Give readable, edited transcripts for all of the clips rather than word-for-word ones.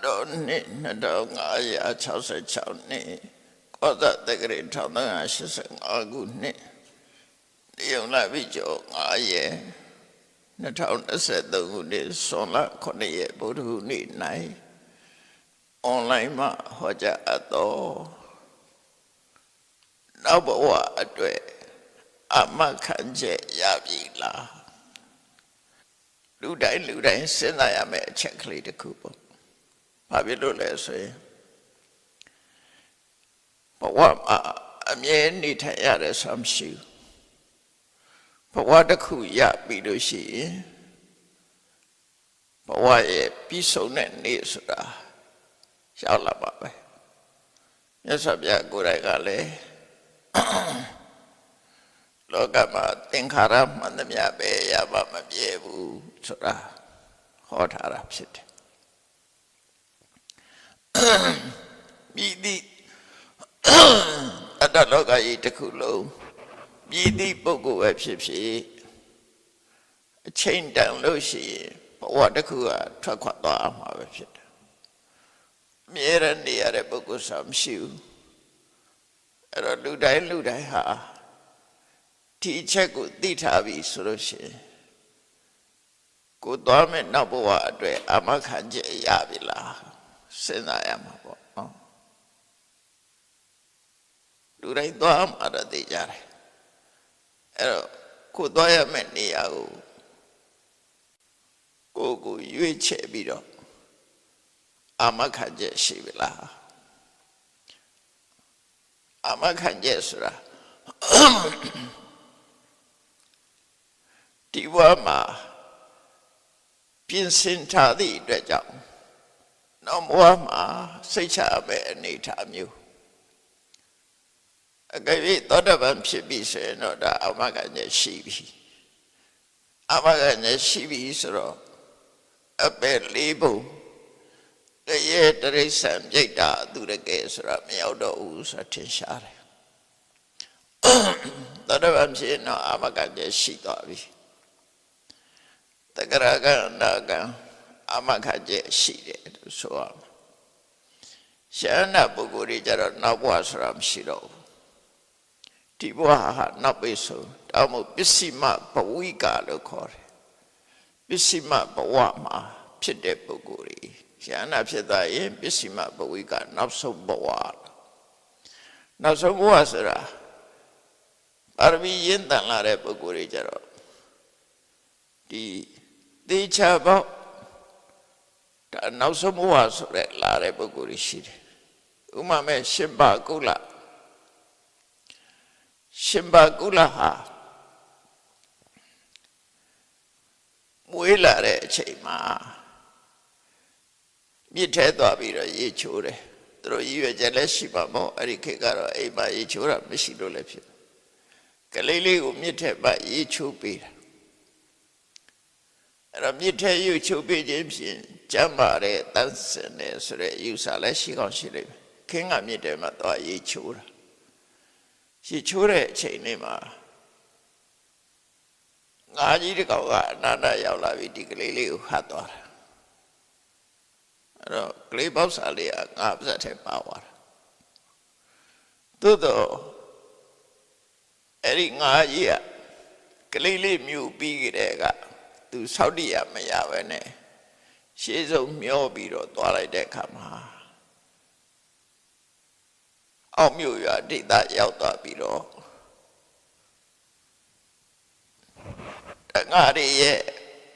တော့နှစ်2566နှစ်ကောသတက္ကရာ1385ခုနှစ်တရုံလပြည့်ကျော်9ရက်2023ခုနှစ်ဇွန်လ9ရက်ဗုဒ္ဓဟူးနေ့၌အွန်လိုင်းမှာဟောကြားအပ်သောနောက်ဘဝအတွက်အမခံချက်ရပြီလားလူတိုင်းစဉ်းစားရမယ့်အချက်ကလေးတစ်ခုပေါ့ဘာဖြစ်လို့လဲဆိုရင်ဘဝမှာအမြဲနေထိုင်ရတဲ့ဆမ်းရှိဘဝတစ်ခုရပြီလို့ရှိရင်ဘဝရဲ့ပြီးဆုံးတဲ့နေ့ဆိုတာရောက်လာပါပဲမြတ်စွာဘုရားကိုယ်တိုင်ကလည်းလောကမှာသင်္ခါရမှန်သမျှပဲရပါမပြည့်ဘူးဆိုတာဟောထားတာဖြစ်တယ်မြည်သည့်အတ္တလောကကြီးတစ်ခုလုံးမြည်သည့်ပုဂ္ဂိုလ်ပဲဖြစ်ဖြစ်အချိန်တန်လို့ရှိရင်ဘဝတစ်ခုကထွက်ခွာသွားမှာပဲဖြစ်တယ်အမြဲတမ်းနေရတဲ့ပုဂ္ဂိုလ်ဆိုမရှိဘူးအဲ့တော့လူတိုင်းဟာဒီအချက်ကိုသိထားပြီဆိုလို့ရှိရင်ကိုသွားမဲ့နောက်ဘဝအတွက်အာမခံချက်ရပြီလားစဉ်းစားရမှာပေါ့နော်လူတိုင်းသွားမှာတော့သိကြတယ်အဲ့တော့ကိုသွားရမယ့်နေရာကိုရွေးချယ်ပြီးတော့အာမခံချက်ရှိပြီလားအာမခံချက်ဆိုတာဒီဘဝမှာပြင်ဆင်ထားသည့်အတွက်ကြောင့်နောက်ဘဝမှာစိတ်ချမဲ့အနေအထားမျိုးအကယ်၍သောတာပန်ဖြစ်ပြီဆိုရင်တော့ဒါအာမခံချက်ရှိပြီအာမခံချက်ရှိပြီဆိုတော့အပယ်လေးပုံတရေတရိစ္ဆာန်ပြိတ္တာသူရကဲဆိုတာမရောက်တော့ဘူးဆိုတာထင်ရှားတယ်သောတာပန်ဖြစ်ရင်တော့အာမခံချက်ရှိသွားပြီတဂရကနာကအာမခံချက်ရှိတယ်လို့ဆိုရမှာရှန္ဒပုဂ္ဂိုလ်တွေကြတော့နောက်ဘဝဆိုတာမရှိတော့ဘူးဒီဘဝဟာနောက်ပိတ်ဆိုတောင်းမို့ပစ္စည်းမဘဝိကလို့ခေါ်တယ်ပစ္စည်းမဘဝမှာဖြစ်တဲ့ပုဂ္ဂိုလ်တွေရှန္ဒဖြစ်သွားရင်ပစ္စည်းမဘဝိကနောက်ဆုံးဘဝနောက်ဆုံးဘဝဆိုတာပါရမီရင်းတန်လာတဲ့ပုဂ္ဂိုလ်တွေကြတော့ဒီသေချာပေါ့ဒါနောက်ဆုံးဘဝဆိုတဲ့လာတဲ့ပုဂ္ဂိုလ်တွေရှိတယ်ဥမာမဲ့ရှင်ဘကုလဟာမွေးလာတဲ့အချိန်မှာမြစ်ထဲသွားပြီးတော့ရေချိုးတယ်သူတို့ရည်ရွယ်ချက်လည်းရှိပါမို့အဲ့ဒီခေတ်ကတော့အိမ်မှာရေချိုးတာမရှိလို့လည်းဖြစ်ကလေးလေးကိုမြစ်ထဲမှာရေချိုးပေးတာအဲ့တော့မြစ်ထဲရေချိုးပေးခြင်းဖြင့်ကျမ်းမာတဲ့တန်းစင်တယ်ဆိုတဲ့ယူဆလည်းရှိကောင်းရှိလိမ့်မယ်ခင်းကမြစ်ထဲမှာသွားရေချိုးတာရေချိုးတဲ့အချိန်လေးမှာငါးကြီးတစ်ကောင်ကအနန္တရောက်လာပြီးဒီကလေးလေးကိုဟတ်သွားတာအဲ့တော့ကလေးပေါက်စာလေးကငါးပါးစပ်ထဲပါသွားတာသို့တော့အဲ့ဒီငါးကြီးကကလေးလေးမြူပြီးကြတဲ့ကသူဆောက်တရမရပဲနဲ့ရှေးဆုံးမျောပြီးတော့သွားလိုက်တဲ့အခါမှာအောက်မြို့ရွာဒိသရောက်သွားပြီးတော့ငါးရဲ့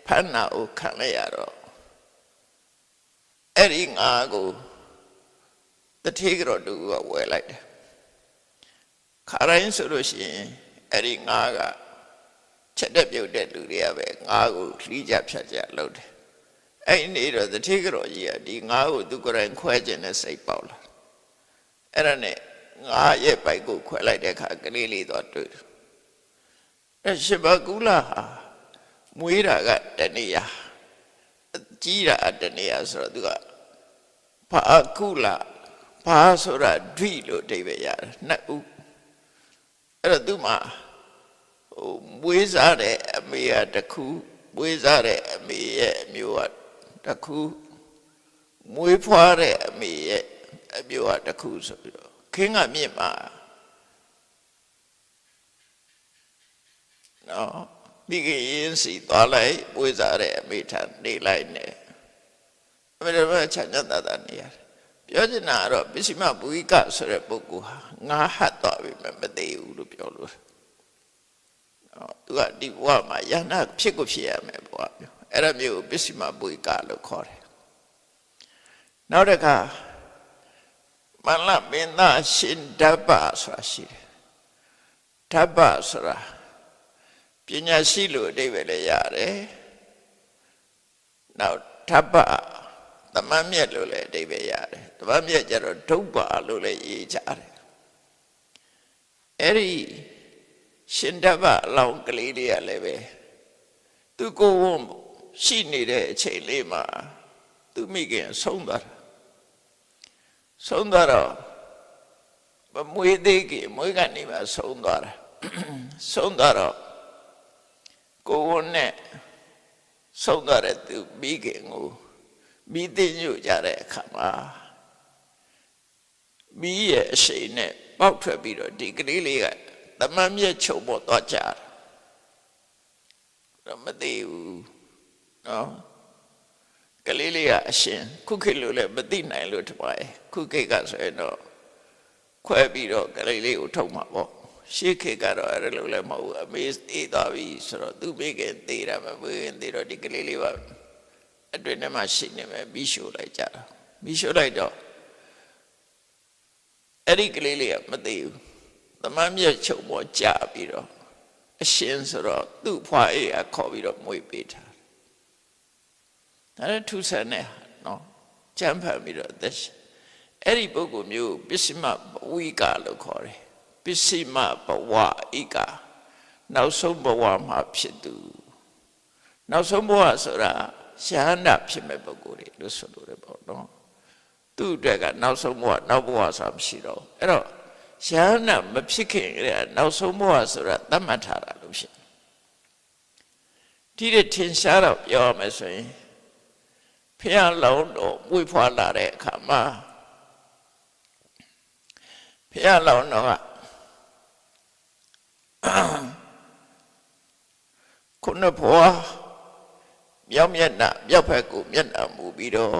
ဖဏ္ဏကိုခံလိုက်ရတော့အဲ့ဒီငါးကိုတထေးကြော်တူကဝယ်လိုက်တယ်ခါတိုင်းဆိုလို့ရှိရင်အဲ့ဒီငါးကချက်တဲ့ပြုတ်တဲ့လူတွေကပဲငါးကိုလှီးကြဖြတ်ကြလုပ်တယ်အဲ့ဒီနေတော့တထေးကြော်ကြီးကဒီငါးကိုသူကိုယ်တိုင်ခွဲခြင်းနဲ့စိတ်ပေါက်လာအဲ့ဒါနဲ့ငါးရဲ့ပိုက်ကိုခွဲလိုက်တဲ့အခါကလေးလေးတော့တွေ့တယ်အဲ့ရှင်ဘကုလဟာမွေးတာကတဏှာကြီးတာတဏှာဆိုတော့သူကဘာကုလဘာဆိုတာဓိလို့အဓိပ္ပာယ်ရတယ်နှစ်ဦးအဲ့တော့သူမှာမွေးစားတဲ့အမေကတစ်ခုမွေးစားတဲ့အမေရဲ့အမျိုးကတစ်ခု မွေးဖွားတဲ့အမေရဲ့အမျိုးအတစ်ခုဆိုပြီးတော့ခင်းကမြင့်မှာနော်မိခင်ရင်စီသွားလိုက်မွေးစားတဲ့အမေထနေလိုက်နေအမေတို့ချမ်းသာနေရတယ်ပြောချင်တာကတော့ပစ္စည်းမဘူိကဆိုတဲ့ပုဂ္ဂိုလ်ဟာငါဟတ်သွားပြီမသိဘူးလို့ပြောလို့သူကဒီဘဝမှာယန္နာဖြစ်ကိုဖြစ်ရမယ်ဘဝမျိုးအဲ့ဒါမျိုးပစ္စည်းမဘူိကလို့ခေါ်တယ်နောက်တစ်ခါမလမင်းသားရှင်ဓဗ္ဗဆိုတာရှိတယ်ဓဗ္ဗဆိုတာပညာရှိလို့အဓိပ္ပာယ်လည်းရတယ်နောက်ဓဗ္ဗသမမ်းမြတ်လို့လည်းအဓိပ္ပာယ်ရတယ်သမမ်းမြတ်ကျတော့ဒုဗ္ဗလို့လည်းရေးကြတယ်အဲ့ဒီရှင်ဓဗ္ဗအလောင်းကလေးတွေကလည်းပဲသူကိုယ်ဝန်ရှိနေတဲ့အချိန်လေးမှာသူမိခင်ဆုံးသွားတော့မမွေးသေးခင်မွေးကနေမှဆုံးသွားတာဆုံးသွားတော့ကိုယ်ဝန်နဲ့ဆုံးသွားတဲ့သူမိခင်ကိုမိသိညွတ်ကြတဲ့အခါမှာမိရဲ့အရှိန်နဲ့ပေါက်ထွက်ပြီးတော့ဒီကလေးလေးကသမမ်းမြက်ချုပ်ပေါ်သွားကြတယ်တော့မသိဘူးနော်ကလေးလေးကအရှင်ခုခေတ်လိုလည်းမသိနိုင်လို့ထပါရဲ့ခုခေတ်ကဆိုရင်တော့ခွဲပြီးတော့ကလေးလေးကိုထုတ်မှာပေါ့ရှေးခေတ်ကတော့အဲ့လိုလည်းမဟုတ်ဘူးအမေသေးသွားပြီဆိုတော့သူမိခင်သေးတာမမွေးခင်သေးတော့ဒီကလေးလေးပါအတွင်းထဲမှာရှိနေမယ်ပြီးရှို့လိုက်ကြတာပြီးရှို့လိုက်တော့အဲ့ဒီကလေးလေးကမသိဘူးသမမ်းမြက်ချုပ်ပေါ်ကြပြီးတော့အရှင်ဆိုတော့သူ့ဖွာအေးကခေါ်ပြီးတော့မွေးပေးထားတယ်ဒါလည်းထူးဆန်းတဲ့နော်ကြမ်းဖန်ပြီးတော့သက်ရှင်အဲ့ဒီပုဂ္ဂိုလ်မျိုးပစ္စည်းမဘဝိကလို့ခေါ်တယ်ပစ္စည်းမဘဝဣကနောက်ဆုံးဘဝမှာဖြစ်သူနောက်ဆုံးဘဝဆိုတာရှားနာဖြစ်မဲ့ပုဂ္ဂိုလ်တွေလို့ဆိုလို့ရပေါ့နော်သူ့အတွက်ကနောက်ဆုံးဘဝနောက်ဘဝဆိုတာမရှိတော့အဲ့တော့ရှားနာမဖြစ်ခင်ကနောက်ဆုံးဘဝဆိုတာသတ်မှတ်ထားတာလို့ဖြစ်ဒီတဲ့ထင်ရှားတော့ပြောရမယ်ဆိုရင်ဖျားလောင်းတော့မွေးဖွားလာတဲ့အခါမှာဖျားလောင်းတော့ခုနဘဝမြောက်မျက်နှာမြောက်ဘက်ကိုမျက်နှာမူပြီးတော့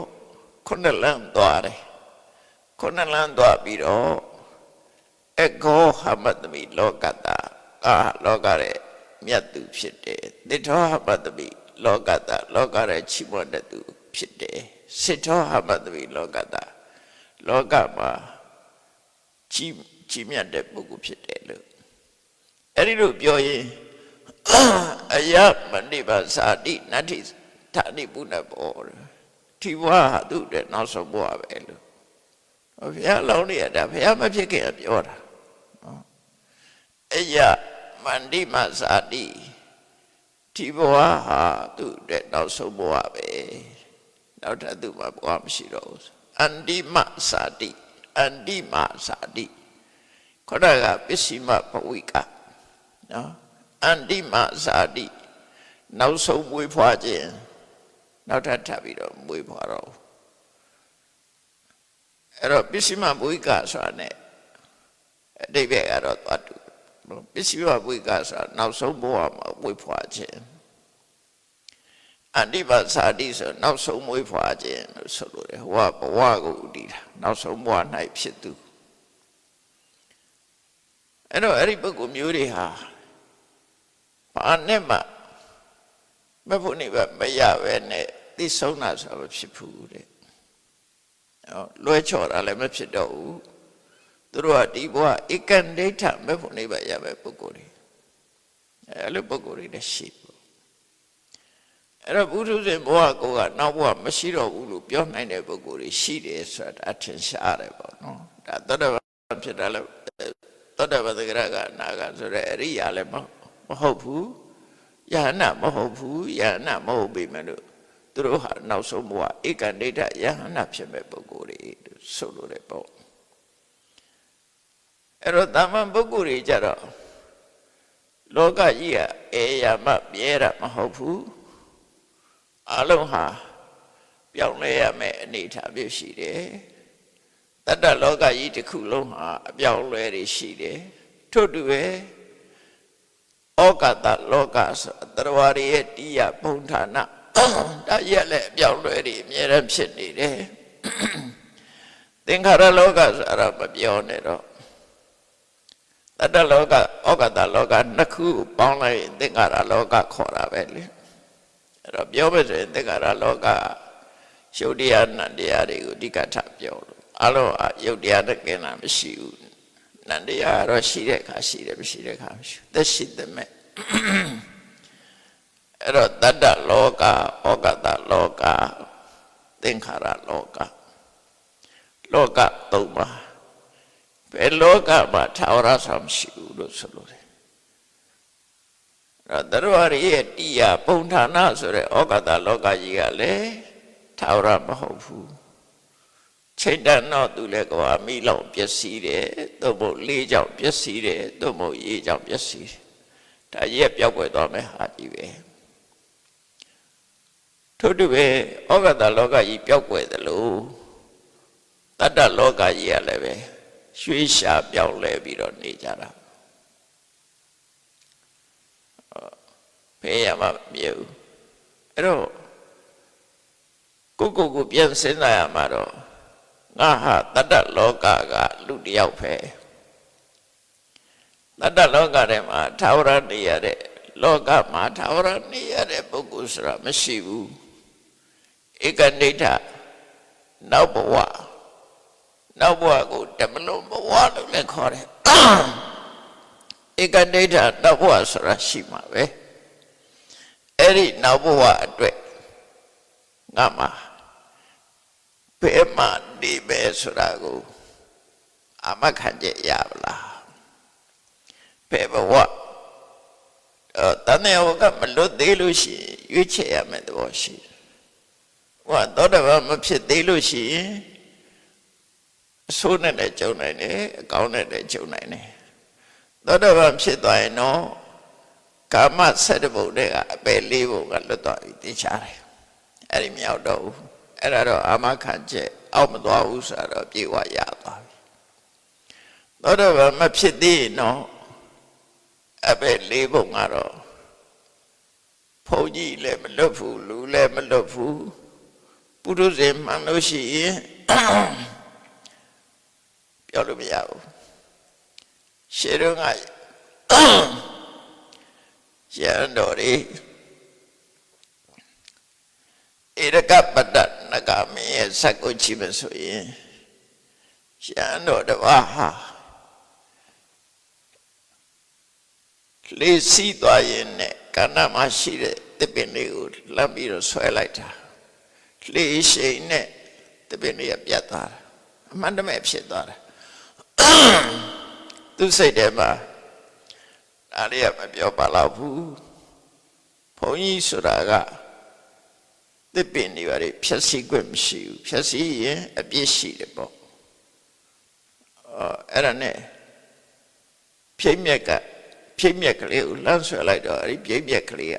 ခုနလမ်းသွားတယ်ခုနလမ်းသွားပြီးတော့အကောဟမတမိလောကတာလောကရဲ့မြတ်သူဖြစ်တယ်တိထောဟမတမိလောကတာလောကရဲ့ချီးမွမ်းတဲ့သူဖြစ်တယ်စစ်ထောဟမတမိလောကတာလောကမှာကြီးမြတ်တဲ့ပုဂ္ဂိုလ်ဖြစ်တယ်လို့အဲ့ဒီလိုပြောရင်အယမဏိပါစာတိနတ္ထိဌာနိပုဏ္ဏဘောဒီဘဝဟာသူ့အတွက်နောက်ဆုံးဘဝပဲလို့ဘုရားလောင်းနေရတာဘုရားမဖြစ်ခင်ပြောတာနော်အယမဏိမစာတိဒီဘဝဟာသူ့အတွက်နောက်ဆုံးဘဝပဲနောက်ထပ်သူ့မှာဘဝမရှိတော့ဘူးအန္တိမစာတိအန္တိမစာတိခေါ်တာကပစ္စည်းမဘဝိကနော်အန္တိမစာတိနောက်ဆုံးမွေးဖွားခြင်းနောက်ထပ်ထပ်ပြီးတော့မွေးဖွားတော့အဲ့တော့ပစ္စည်းမဘဝိကဆိုတာ ਨੇ အတိပ္ပယ်ကတော့သွားတူပစ္စည်းမဘဝိကဆိုတာနောက်ဆုံးဘဝမှာမွေးဖွားခြင်းအန္တိမစာတိဆိုနောက်ဆုံးမွေးဖွားခြင်းလို့ဆိုလို့တယ်ဟိုကဘဝကိုဥတည်တာနောက်ဆုံးဘဝ၌ဖြစ်သူအဲ့တော့အဲ့ဒီပုဂ္ဂိုလ်မျိုးတွေဟာဘာနဲ့မှမဖို့နေပဲမရပဲနဲ့သိဆုံးတာဆိုတာမဖြစ်ဘူးတဲ့လွဲချော်တာလည်းမဖြစ်တော့ဘူးသူတို့ကဒီဘဝဧကန္ဒိဋ္ဌမဖို့နေပဲရပဲပုဂ္ဂိုလ်တွေအဲ့လိုပုဂ္ဂိုလ်တွေလည်းရှိဘူးအဲ့တော့ဘုသူရှင်ဘဝကိုကနောက်ဘဝမရှိတော့ဘူးလို့ပြောနိုင်တဲ့ပုဂ္ဂိုလ်တွေရှိတယ်ဆိုတာအထင်ရှားတယ်ပေါ့နော်ဒါသောတာပန်ဖြစ်တာလည်းသောတာပန်သဂရကနာကဆိုတဲ့အရိယာလည်းမဟုတ်ဘူးယဟနာမဟုတ်ဘူးယဟနာမဟုတ်ပြီမလို့သူတို့ဟာနောက်ဆုံးဘဝဧကန္ဒိဋ္ဌယဟနာဖြစ်မဲ့ပုဂ္ဂိုလ်တွေဆိုလို့ရပေါ့အဲ့တော့တာမန်ပုဂ္ဂိုလ်တွေကြတော့လောကကြီးကအေယာမမြဲတာမဟုတ်ဘူးအလုံးဟာပ ပြောင်းလဲရမယ်အနေထားမျိုးရှိတယ်တတ္တလောကကြီးတစ်ခုလုံးဟာအပြောင်းလဲတွေရှိတယ်ထို့တူပဲဩကာသလောကဆိုတရဝရရဲ့တရားဘုံဌာနဒါရက်လည်းအပြောင်းလဲတွေအများရဖြစ်နေတယ်သင်္ခါရလောကဆိုတာမပြောနဲ့တော့တတ္တလောကဩကာသလောကနှစ်ခုပေါင်းလိုက်သင်္ခါရလောကခေါ်တာပဲလေအဲ့တော့ပြောမယ်ဆိုရင်သင်္ခါရလောကရုပ်တရားနံတရားတွေကိုအဓိကထားပြောလို့အလုံးရုပ်တရားနဲ့ကင်းတာမရှိဘူးနံတရားတော့ရှိတဲ့အခါရှိတယ်မရှိတဲ့အခါမရှိဘူးသက်ရှိတဲ့မဲ့အဲ့တော့တတ္တလောကဩကာသလောကသင်္ခါရလောကလောကသုံးပါဘယ်လောကမှာထာဝရဆောင်ရှိဘူးလို့ဆိုလို့တယ်အဲ့တော့တရဝရရဲ့တရားပုံဌာနဆိုတဲ့ဩကာသလောကကြီးကလည်းထာဝရမဟုတ်ဘူးချိန်တန်တော့သူလည်းကွာမိလောင်ပျက်စီးတယ်သို့မဟုတ်လေးကြောင့်ပျက်စီးတယ်သို့မဟုတ်ရေကြောင့်ပျက်စီးတယ်ဒါရဲ့ပြောက်ွယ်သွားမယ်ဟာကြီးပဲထို့တူပဲဩကာသလောကကြီးပြောက်ွယ်သလိုတတ္တလောကကြီးကလည်းပဲရွှေရှာပြောင်းလဲပြီးတော့နေကြတာဖေးရမှာမမြဲဘူးအဲ့တော့ကိုပြန်စဉ်းစားရမှာတော့ငါဟာတတ္တလောကကလူတယောက်ပဲတတ္တလောကထဲမှာထာဝရနေရတဲ့လောကမှာထာဝရနေရတဲ့ပုဂ္ဂိုလ်ဆိုတာမရှိဘူးဧကနိဋ္ဌနောက်ဘဝနောက်ဘဝကိုတမလုံးဘဝလို့လည်းခေါ်တယ်ဧကနိဋ္ဌနောက်ဘဝဆိုတာရှိမှာပဲအဲ့ဒီနောက်ဘဝအတွက်ငါမှာဘယ်မှာနေပဲဆိုတာကိုအာမခံချက်ရပါလားဘယ်ဘဝတဏှာကမလွတ်သေးလို့ရှိရင်ရွေးချယ်ရမယ်သဘောရှိတယ်ဟောသောတပန်မဖြစ်သေးလို့ရှိရင်အဆိုးနဲ့လည်းကြုံနိုင်တယ်အကောင်းနဲ့လည်းကြုံနိုင်တယ်သောတပန်ဖြစ်သွားရင်တော့ကာမ7ဘုံတွေကအပယ်4ဘုံကလွတ်သွားပြီသိချတယ်အဲ့ဒီမြောက်တော့ဘူးအဲ့ဒါတော့အာမခံချက်အောက်မသွားဘူးဆိုတော့ပြေဝရသွားပြီသောတပန်မဖြစ်သေးရင်တော့အပယ်4ဘုံကတော့ဘုံကြီးလည်းမလွတ်ဘူးလူလည်းမလွတ်ဘူးပုရုဇဉ်မှန်လို့ရှိရင်ပြောလို့မရဘူးရှေးတုန်းကရန်တော်တွေဧရကပတ္တနဂမင်းရဲ့ဇက်ကိုကြည့်မဆိုရင်ရန်တော်တစ်ပါးဟာလေးစီးသွားရင်နဲ့ကဏ္ဍမှာရှိတဲ့တပင်လေးကိုလမ်းပြီးတော့ဆွဲလိုက်တာလေးရှိန်နဲ့တပင်လေးကပြတ်သွားတာအမှန်တမဲ့ဖြစ်သွားတာသူစိတ်ထဲမှာဒါလေးကမပြောပါတော့ဘူးဘုန်းကြီးဆိုတာကတပင်တွေပါလေဖြတ်စည်းခွင့်မရှိဘူးဖြတ်စည်းရင်အပြစ်ရှိတယ်ပေါ့အဲ့ဒါနဲ့ဖြိမ့်မြက်ကလေးကိုလမ်းဆွဲလိုက်တော့အဲ့ဒီဖြိမ့်မြက်ကလေးက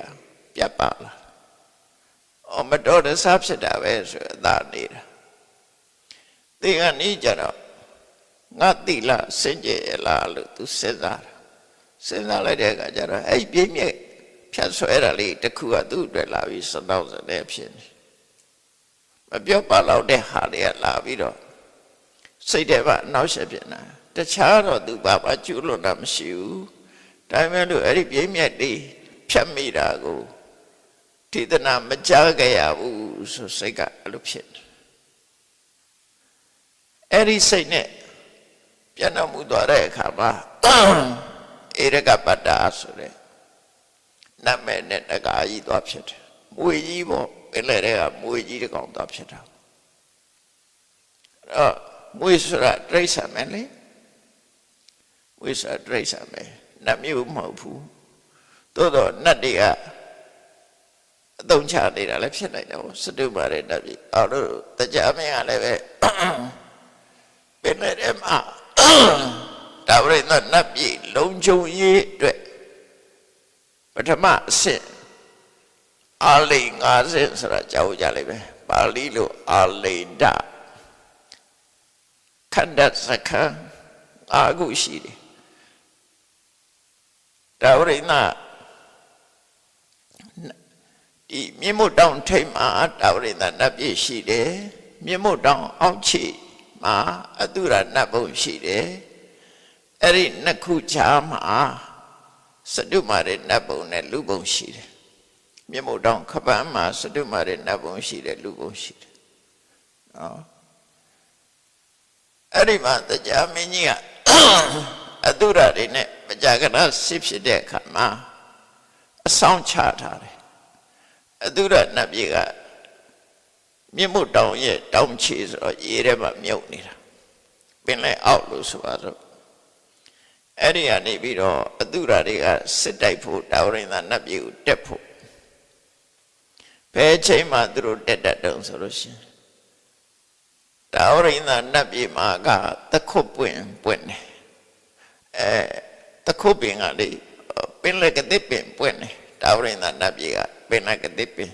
ပြတ်ပါလားမတော်တဆဖြစ်တာပဲဆိုအသာနေတာဒီကနေကြတော့ငါတိလားစင်ကြယ်လားလို့သူစဉ်းစားလိုက်တဲ့အခါကျတော့အဲ့ဒီဖြိမ့်မြက်ဖြတ်ဆွဲတာလေးတစ်ခုကသူ့အတွက်လာပြီးစတော့စတဲ့ဖြစ်နေမပြောပါတော့တဲ့ဟာတွေကလာပြီးတော့စိတ်ထဲမှာနောက်ဆက်ဖြစ်နေတာတခြားတော့သူဘာကျူးလွန်တာမရှိဘူးဒါပေမဲ့လို့အဲ့ဒီပြိမြတ်လေးဖြတ်မိတာကိုဒေသနာမကြားကြရဘူးဆိုစိတ်ကအဲ့လိုဖြစ်နေအဲ့ဒီစိတ်နဲ့ပြန်တော်မူသွားတဲ့အခါမှာဧရကပတ္တာဆိုတဲ့နတ်မဲ့နဲ့တကားကြီးသွားဖြစ်တယ်မွေကြီးပေါ့ပင်လယ်တွေကမွေကြီးတစ်ကောင်သွားဖြစ်တာအဲ့တော့မွေဆိုတာတိရစ္ဆာန်ပဲလေမွေဆိုတာတိရစ္ဆာန်ပဲနတ်မျိုးမဟုတ်ဘူးသို့တော့နတ်တွေကအသုံးချနေတာလည်းဖြစ်နိုင်တယ်ပေါ့စတုမာတဲ့နတ်ပြည်အော်လို့တရားမင်းကလည်းပဲပင်လယ်ထဲမှာဒါဝိနနတ်ပြည်လုံခြုံရေးအတွက်ပထမအဆင့်အားလိ50ဆိုတာကြောက်ကြလိမ့်မယ် ပါဠိလိုအာလေဒခန္ဓာစခန်း၅ခုရှိတယ်တာဝရိန္ဒဒီမြင့်မို့တောင်ထိပ်မှာတာဝရိန္ဒနတ်ပြည်ရှိတယ်မြင့်မို့တောင်အောက်ခြေမှာအတုရနတ်ဘုံရှိတယ်အဲ့ဒီနှစ်ခုချာမှာစတုမာရနတ်ဘုံနဲ့လူဘုံရှိတယ်မြင့်မို့တောင်ခပန်းမှာစတုမာရနတ်ဘုံရှိတယ်လူဘုံရှိတယ်နော်အဲ့ဒီမှာတရားမင်းကြီးကအတုရတွေနဲ့မကြာခဏစစ်ဖြစ်တဲ့အခါမှာအဆောင်ချထားတယ်အတုရနတ်ပြည်ကမြင့်မို့တောင်ရဲ့တောင်ခြေဆိုတော့ရေထဲမှာမြုပ်နေတာပင်လည်းအောက်လို့ဆိုပါတော့အဲ့ဒီကနေပြီးတော့အတုရတွေကစစ်တိုက်ဖို့တာဝရိန္ဒနတ်ပြည်ကိုတက်ဖို့ဘယ်ချိန်မှသူတို့တက်တတ်တုံးဆိုလို့ရှိရင်တာဝရိန္ဒနတ်ပြည်မှာကတခုတ်ပွင့်တယ်တခုတ်ပင်ကလေပင်လက်ကတိပင်ပွင့်တယ်တာဝရိန္ဒနတ်ပြည်ကပင်လက်ကတိပင်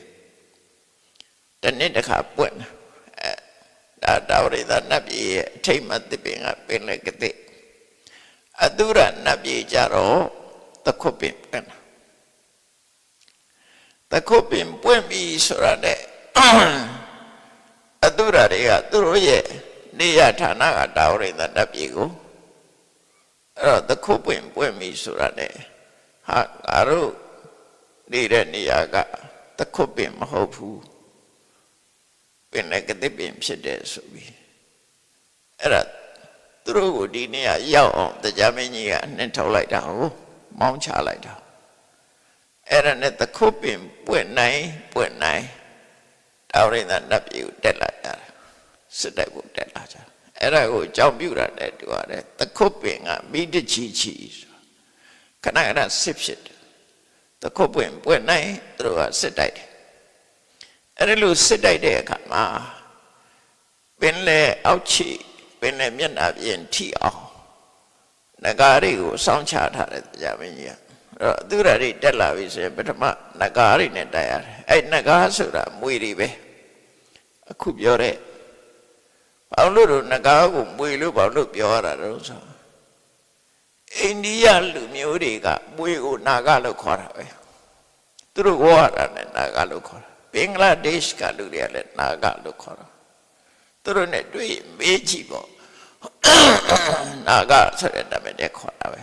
တနေ့တစ်ခါပွင့်တယ်တာဝရိန္ဒနတ်ပြည်ရဲ့အထိတ်မှတိပင်ကပင်လက်ကတိအတုရနတ်ပြည်ကြတော့တခုတ်ပင်ပွင့်တယ်တခုတ်ပင်ပွင့်ပြီဆိုတာနဲ့အတုရတွေကသူတို့ရဲ့နေရဌာနကတာဝရိန္ဒနတ်ပြည်ကိုအဲ့တော့တခုတ်ပင်ပွင့်ပြီဆိုတာနဲ့ဟာငါတို့နေတဲ့နေရာကတခုတ်ပင်မဟုတ်ဘူးပင်လည်းကတိပင်ဖြစ်တယ်ဆိုပြီးအဲ့ဒါသူတို့ကိုဒီနေရာရောက်အောင်တရားမင်းကြီးကနှင်ထုတ်လိုက်တာကိုမောင်းချလိုက်တာအဲ့ဒါနဲ့တခုတ်ပင်ပွင့်နိုင်တာဝရိန္ဒနတ်ပြည်ကိုတက်လာကြတာစစ်တိုက်ဖို့တက်လာကြအဲ့ဒါကိုကြောက်ပြူတာတဲ့တူရတယ်တခုတ်ပင်ကမိတချီခဏခဏစစ်ဖြစ်တယ်တခုတ်ပင်ပွင့်နိုင်သူတို့ကစစ်တိုက်တယ်အဲ့ဒါလို့စစ်တိုက်တဲ့အခါမှာပင်လေအောက်ခြေပင်လေမျက်နှာပြင်ထိအောင်နဂါးတွေကိုစောင့်ချထားတဲ့တရားမင်းကြီးကအဲ့တော့သူရတွေတက်လာပြီဆိုရင်ပထမနဂါးတွေနဲ့တိုက်ရတယ်အဲ့နဂါးဆိုတာမွေတွေပဲအခုပြောတဲ့ဘာလို့နဂါးကိုမွေလို့ဘာလို့ပြောရတာလဲဆိုအိန္ဒိယလူမျိုးတွေကမွေကိုနာဂလို့ခေါ်တာပဲသူတို့ဝါရနဲ့နာဂလို့ခေါ်တာဘင်္ဂလားဒေ့ရှ်ကလူတွေကလည်းနာဂလို့ခေါ်တာသူတို့နဲ့တွေ့မေးကြည့်ပေါ့နာဂဆိုတဲ့နာမည်နဲ့ခေါ်တာပဲ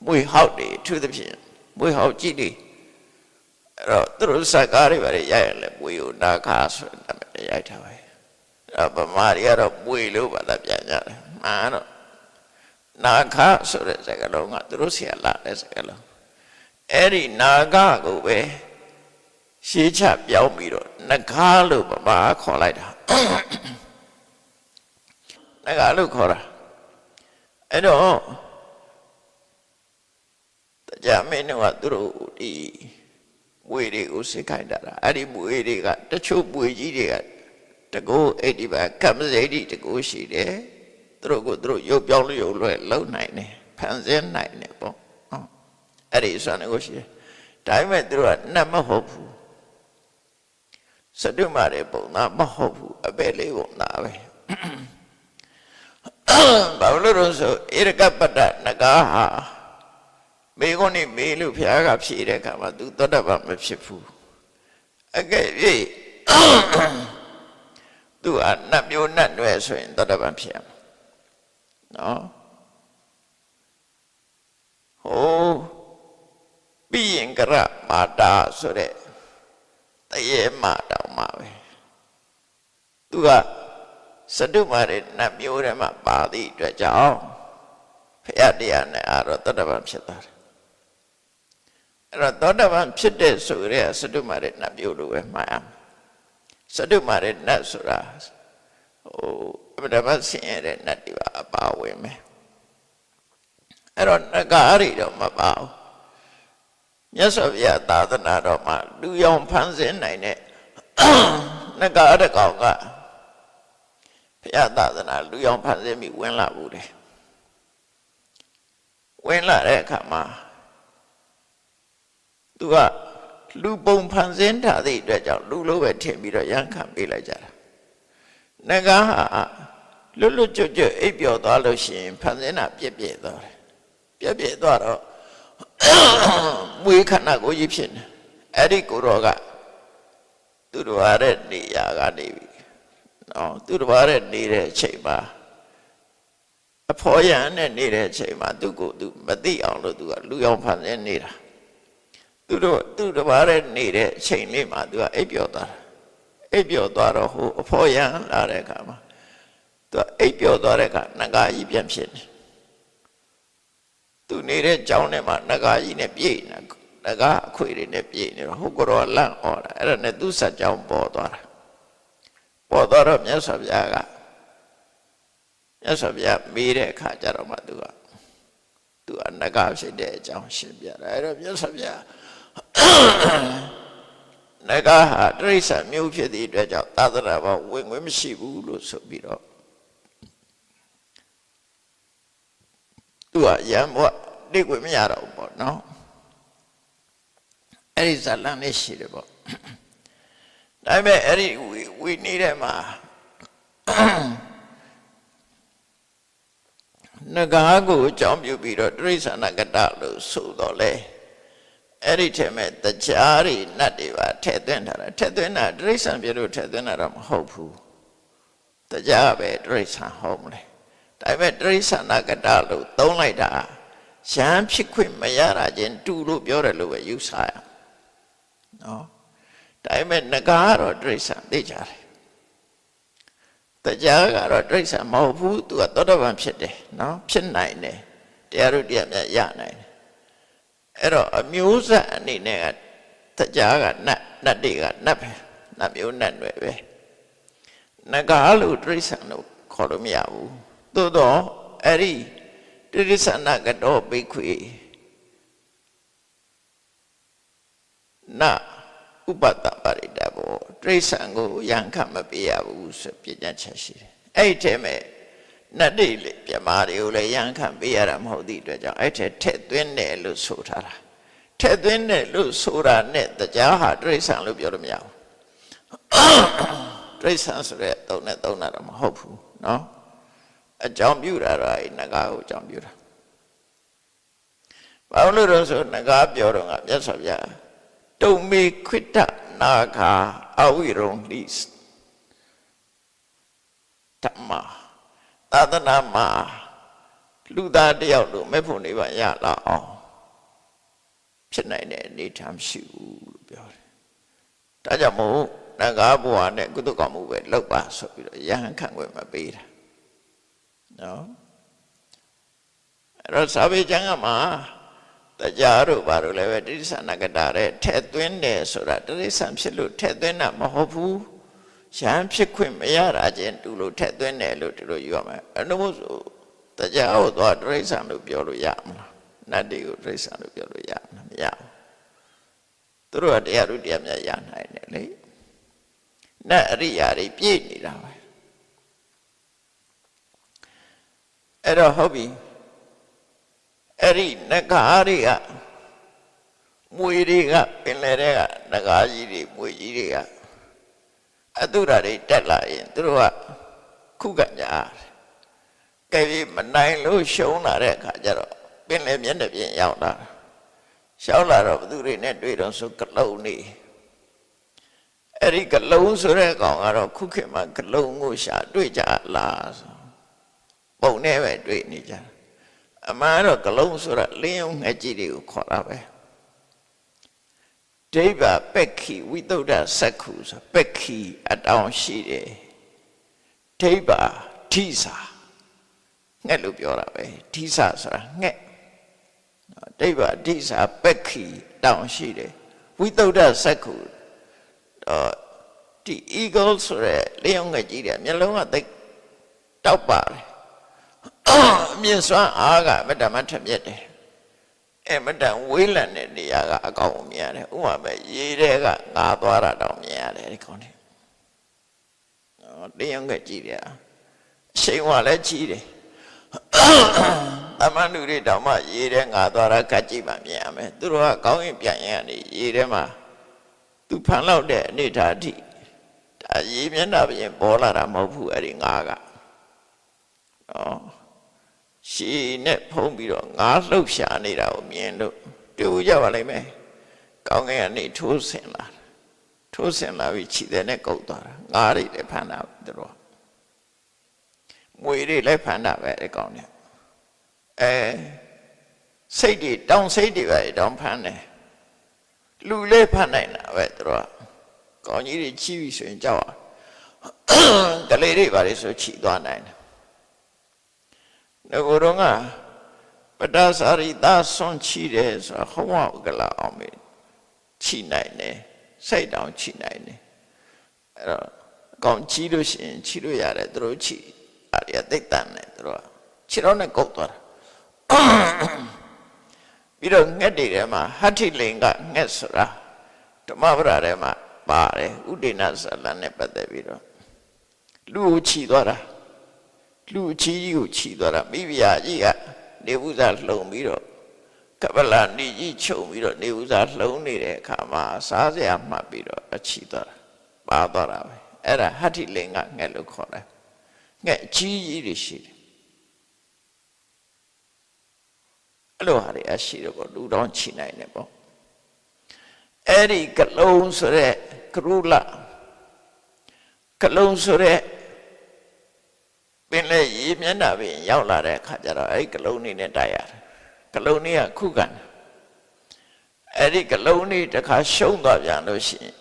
မွေဟောက်တွေအထူးသဖြင့်မွေဟောက်ကြည့်တယ်အဲ့တော့သူတို့စကားတွေပါရိုက်ရလဲမွေကိုနာဂဆိုတဲ့နာမည်နဲ့ရိုက်ထားပဲအဲ့ဗမာတွေကတော့မွေလို့ပါလားပြန်ကြတယ်မှန်တော့နာဂဆိုတဲ့စကားလုံးကသူတို့ဆရာလာတဲ့စကားလုံးအဲ့ဒီနာဂကိုပဲရှေးချပြောင်းပြီးတော့နဂါလို့ဗမာခေါ်လိုက်တာနဂါလို့ခေါ်တာအဲ့တော့တရားမင်းတို့ကသူတို့ဒီမွေတွေကိုစိတ်ခိုင်းတာအဲ့ဒီမွေတွေကတချို့မွေကြီးတွေကတကူအဲ့ဒီပါကမ္မစိတ်တကူရှိတယ်သူတို့ကိုသူတို့ရုပ်ပြောင်းလို့ရုပ်လွဲလုံနိုင်တယ်ဖန်ဆင်းနိုင်တယ်ပေါ့အဲ့ဒီဆိုတော့ရှိတယ်ဒါပေမဲ့သူတို့ကနတ်မဟုတ်ဘူးစတုမာရပုံသားမဟုတ်ဘူးအပဲလေးပုံသားပဲဘာလို့လဲဆိုဧရကပတ္တနဂါဟာမေကုန်းနေမေလို့ဘုရားကဖြေတဲ့အခါမှာ तू သောတပန်မဖြစ်ဘူးအကဲ့၍သူကနတ်မျိုးနတ်နွယ်ဆိုရင်သောတပန်ဖြစ်ရမှာနော်ဟိုပိယင်္ဂရမာတာဆိုတဲ့တရေမာတောင်မှာပဲသူကစတုမာရနတ်မျိုးထဲမှာပါသည့်အတွက်ကြောင့်ဖရာတရားနဲ့အာတော့သောတပန်ဖြစ်သွားတယ်အဲ့တော့သောတပန်ဖြစ်တဲ့ဆိုရဲစတုမာရနတ်မျိုးလိုပဲမှားရမယ်စတုမာရနတ်ဆိုတာအမှန်တမ်းဆင်းရဲတဲ့နတ်တွေပါအပါဝင်မယ်အဲ့တော့နဂါးတွေတော့မပါဘူးမြတ်စွာဘုရားသာသနာတော်မှာလူရောင်ဖန်ဆင်းနိုင်တဲ့နဂါးတစ်ကောင်ကဘုရားသာသနာလူရောင်ဖန်ဆင်းပြီးဝင်လာဘူးတယ်ဝင်လာတဲ့အခါမှာသူက လူပုံဖန်ဆင်းထားသည့်အတွက်ကြောင့်လူလိုပဲထင်ပြီးတော့ရန်ခံပေးလိုက်ကြတာနဂါဟာလွတ်လွတ်ကျွတ်ကျွတ်အိပ်ပျော်သွားလို့ရှိရင်ဖန်ဆင်းတာပြည့်ပြည့်သွားတယ်ပြည့်ပြည့်သွားတော့မွေးခန္ဓာကိုယ်ကြီးဖြစ်နေအဲ့ဒီကိုရောကသူတော်ရတဲ့နေရာကနေပြီနော်သူတော်ရတဲ့နေတဲ့အချိန်မှာအဖော်ရန်နဲ့နေတဲ့အချိန်မှာသူကိုသူမသိအောင်လို့သူကလူအောင်ဖန်ဆင်းနေတာသူတော်ရတဲ့နေတဲ့အချိန်လေးမှာသူကအိပ်ပျော်သွားတာအိပ်ပျော်သွားတော့ဟိုအဖော်ရန်လာတဲ့အခါမှာသူကအိပ်ပျော်သွားတဲ့အခါနဂါကြီးပြန်ဖြစ်နေသူနေတဲ့ကြောင်းထဲမှာနဂါကြီးနဲ့ပြည့်နေနဂါအခွေတွေနဲ့ပြည့်နေတော့ဟုတ်ကောလန့်អော်တာအဲ့ဒါနဲ့သူ့ဆက်ကြောင်းပေါ်သွားတာပေါ်သွားတော့မြတ်စွာဘုရားကမေးတဲ့အခါကျတော့မှသူကနဂါဖြစ်တဲ့အကြောင်းရှင်းပြတာအဲ့တော့မြတ်စွာဘုရားနဂါဟာတိရစ္ဆာန်မျိုးဖြစ်သည့်အတွက်ကြောင့်သာသနာ့ဘောင်ဝင်ခွင့်မရှိဘူးလို့ဆိုပြီးတော့သူကရံဘောနေခွင့်မရတော့ဘူးပေါ့နော်အဲ့ဒီဇာလန်လေးရှိတယ်ပေါ့ဒါပေမဲ့အဲ့ဒီဝီနေတဲ့မှာနဂါကိုအကြောင်းပြုပြီးတော့တိရစ္ဆာန်ကတလို့ဆိုတော့လေအဲ့ဒီထဲမှာတရားတွေနတ်တွေပါထည့်သွင်းထားတာထည့်သွင်းတာတိရစ္ဆာန်ပြလို့ထည့်သွင်းတာတော့မဟုတ်ဘူးတရားပဲတိရစ္ဆာန်ဟုတ်မလဲဒါပေမဲ့တိရစ္ဆာန်ကတလို့သုံးလိုက်တာရဟန်းဖြစ်ခွင့်မရတာချင်းတူလို့ပြောတယ်လို့ပဲယူဆရနော်ဒါပေမဲ့နဂါကတော့တိရစ္ဆာန်သိကြတယ်တရားကတော့တိရစ္ဆာန်မဟုတ်ဘူးသူကသောတာပန်ဖြစ်တယ်နော်ဖြစ်နိုင်တယ်တရားတို့တရားမြတ်ရနိုင်တယ်အဲ့တော့အမျိုးဆက်အနေနဲ့ကတရားကနတ်တွေကနတ်ပဲနတ်မျိုးနတ်တွေပဲနဂါလို့တိရစ္ဆာန်လို့ခေါ်လို့မရဘူးသို့တော့အဲ့ဒီတိရစ္ဆာန်ကတော်ဘိခွေနဥပတ္တပရိတဘောတိရစ္ဆာန်ကိုရန်ခံမပေးရဘူးဆိုပြညာချက်ရှိတယ်အဲ့ဒီထဲမှာနတ်တွေလေပြမာတွေကိုလည်းရန်ခံပေးရတာမဟုတ်သည့်အတွက်ကြောင့်အဲ့ထဲထည့်သွင်းတယ်လို့ဆိုထားတာထည့်သွင်းတယ်လို့ဆိုတာနဲ့တရားဟာတိရစ္ဆာန်လို့ပြောလို့မရဘူးတိရစ္ဆာန်ဆိုတဲ့သုံးနဲ့သုံးတာတော့မဟုတ်ဘူးနော်အကြောင်းပြုတာတော့အဲ့နဂါကိုအကြောင်းပြုတာဘာလို့လဲဆိုနဂါပြောတော့ကမြတ်စွာဘုရားတုံမေခွိတ္တနာခာအဝိရုံလိဓမ္မသာသနာမှာလူသားတယောက်လို့မဲ့ဖို့နေပါရလာအောင်ဖြစ်နိုင်တဲ့အနေအထားမရှိဘူးလို့ပြောတယ်။ဒါကြောင့်မို့နဂါဘဝနဲ့ကုသကောင်းမှုပဲလောက်ပါဆိုပြီးတော့ယဟန်ခံွယ်မပေးတာ။နော်။အဲ့တော့စာပေကျမ်းကမှာတရားတို့ဘာလို့လဲပဲတိရစ္ဆာန်ကတာတဲ့ထဲ့သွင်းတယ်ဆိုတာတိရစ္ဆာန်ဖြစ်လို့ထဲ့သွင်းတာမဟုတ်ဘူး။ရဟန်းဖြစ်ခွင့်မရတာချင်းတူလို့ထဲ့သွင်းတယ်လို့ဒီလိုယူရမယ်။အဲ့လိုမို့ဆိုတရားကိုတော့တိရစ္ဆာန်လို့ပြောလို့ရမလား။နတ်တွေကိုတိရစ္ဆာန်လို့ပြောလို့ရမလားမရဘူး။သူတို့ကတရားတို့တရားများရနိုင်တယ်လေ။နတ်အရိယာတွေပြည့်နေတာပဲ။အဲ့တော့ဟုတ်ပြီ။အဲ့ဒီနဂါတွေကမွေတွေကပင်လယ်တွေကနဂါကြီးတွေမွေကြီးတွေကအတုရာတွေတက်လာရင်သူတို့ကခုခံကြတယ်။ကဲပြီးမနိုင်လို့ရှုံးလာတဲ့အခါကျတော့ပင်လယ်မျက်နှာပြင်ရောက်လာတာ။ရှောက်လာတော့ဘသူတွေနဲ့တွေ့တော့ဆိုကလုံးနေအဲ့ဒီကလုံးဆိုတဲ့ကောင်ကတော့ခုခေတ်မှာကလုံးကိုရှာတွေ့ကြလားဆိုပုံနဲ့ပဲတွေ့နေကြအမှန်တော့ကလုံးဆိုတာလင်းုံငှက်ကြီးတွေကိုခေါ်တာပဲဒိဗ္ဗပက္ခိဝိသုဒ္ဓစက္ခုဆိုပက္ခိအတောင်ရှိတယ်ဒိဗ္ဗဓိစာငှက်လို့ပြောတာပဲဓိစာဆိုတာငှက်ဒိဗ္ဗဓိစာပက္ခိတောင်ရှိတယ်ဝိသုဒ္ဓစက္ခုဒီ eagle ဆိုရဲလင်းုံငှက်ကြီးတွေမျက်လုံးကသိတောက်ပါတယ်မြင့်စွမ်းအားကမတ္တမထမြက်တယ်မတ္တဝေးလံတဲ့နေရာကအကောင်မြင်ရတယ်ဥပမာပဲရေထဲကငါသွားတာတောင်မြင်ရတယ်ဒီကောင်လေးတင်းရုံကကြည့်တယ်အရှိန်ဝါလည်းကြီးတယ်သမန္တုတွေတောင်မှရေထဲငါသွားတာကကြည့်မှမြင်ရမယ်သူတို့ကကောင်းရင်ပြန်ရင်ကနေရေထဲမှာ သူဖန်လောက်တဲ့အနေထားအထိဒါရေမျက်နှာပြင်ပေါ်လာတာမဟုတ်ဘူးအဲ့ဒီငါးကနော်ရှည်နဲ့ဖုံးပြီးတော့ငါးလှုပ်ရှားနေတာကိုမြင်လို့တွေ့ကြပါလိမ့်မယ်ကောင်းကင်ကနေထိုးဆင်လာပြီးခြေတဲ့နဲ့ကုတ်သွားတာငါးတွေလည်းဖန်တာသူတို့မွေတွေလည်းဖန်တာပဲအဲ့ကောင်းတယ်စိတ်တွေတောင်းစိတ်တွေပဲတောင်းဖန်တယ်လူလေးဖန်နိုင်တာပဲသူတို့ကောင်းကြီးတွေချီးပြီးဆိုရင်ကြောက်အောင်ကလေးတွေပါလေဆိုချီသွားနိုင်တယ်ငါတို့ကပဒါစာရိသဆွန်ချီတယ်ဆိုတော့ဟောကလာအောင်မေးချီနိုင်တယ်စိတ်တောင်ချီနိုင်တယ်အဲ့တော့ကောင်းချီလို့ရှိရင်ချီလို့ရတယ်သူတို့ချီအဲ့ဒီသိတန်တယ်သူတို့ချီတော့နဲ့ကုတ်သွားတာပြီးတော့ငှက်တွေထဲမှာဟဋ္ဌိလင်ကငှက်ဆိုတာဓမ္မပဒထဲမှာပါတယ်ဥဒိဏဇလနဲ့ပတ်သက်ပြီးတော့လူကိုခြိသွားတာလူအချီးကြီးကိုခြိသွားတာမိဖုရားကြီးကနေဥစားလှုံပြီးတော့ကပလာနေကြီးချုပ်ပြီးတော့နေဥစားလှုံနေတဲ့အခါမှာစားစရာမှတ်ပြီးတော့အခြိသွားတာပါသွားတာပဲအဲ့ဒါဟဋ္ဌိလင်ကငှက်လို့ခေါ်တယ်ငှက်အချီးကြီးတွေရှိတယ်အဲ့လိုဟာတွေအရှိတယ်ပေါ့လူတောင်ခြိနိုင်တယ်ပေါ့အဲ့ဒီကလုံးဆိုတဲ့ကရုလကလုံးဆိုတဲ့ပင်လေရေမျက်နှာပြင်ရောက်လာတဲ့အခါကျတော့အဲ့ဒီကလုံးနေနဲ့တိုက်ရတယ်ကလုံးနေကခုခံအဲ့ဒီကလုံးနေတစ်ခါရှုံးသွားပြန်လို့ရှိရင်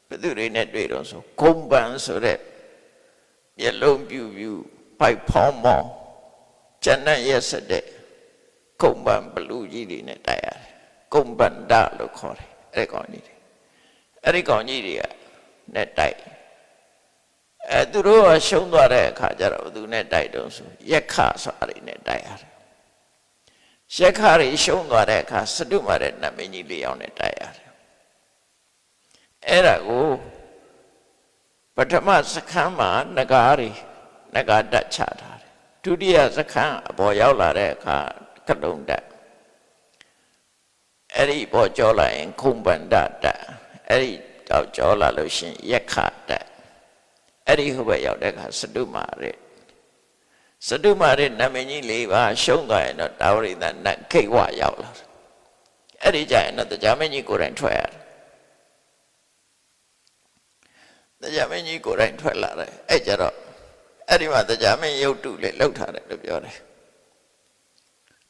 ဘယ်သူတွေနဲ့တွေ့တော့ဆိုဂုံပန်ဆိုတဲ့မျက်လုံးပြူပိုက်ဖောင်းမောင်းကျန်တဲ့ရက်စတဲ့ဂုံပန်ဘလူကြီးတွေနဲ့တိုက်ရတယ်ဂုံပန်ဒလို့ခေါ်တယ်အဲ့ဒီကောင်ကြီးတွေနဲ့တိုက်သူတို့ကရှုံးသွားတဲ့အခါကျတော့ဘသူနဲ့တိုက်တော့ဆိုရက်ခဆိုတာတွေနဲ့တိုက်ရတယ်ရက်ခတွေရှုံးသွားတဲ့အခါစတုမာတဲ့နတ်မင်းကြီး၄ယောက်နဲ့တိုက်ရတယ်အဲ့ဒါကိုပထမစခန်းမှာနဂါတက်ချထားတယ်ဒုတိယစခန်းအပေါ်ရောက်လာတဲ့အခါကလုံးတက်အဲ့ဒီပေါ်ကျော်လာရင်ခုံပန္ဒတက်အဲ့ဒီတော့ကျော်လာလို့ရှင်ရက်ခတက်အဲ့ဒီဟိုဘက်ရောက်တဲ့အခါစတုမာရနမင်းကြီး၄ပါးရှုံးသွားရင်တော့တာဝရိသနတ်ခိတ်ဝရောက်လာတယ်အဲ့ဒီကြရင်တော့တရားမင်းကြီးကိုယ်တိုင်ထွက်ရတယ်တရားမင်းကြီးကိုယ်တိုင်ထွက်လာတယ်အဲ့ကြတော့အဲ့ဒီမှာတရားမင်းရုပ်တုလေးလှုပ်ထားတယ်လို့ပြောတယ်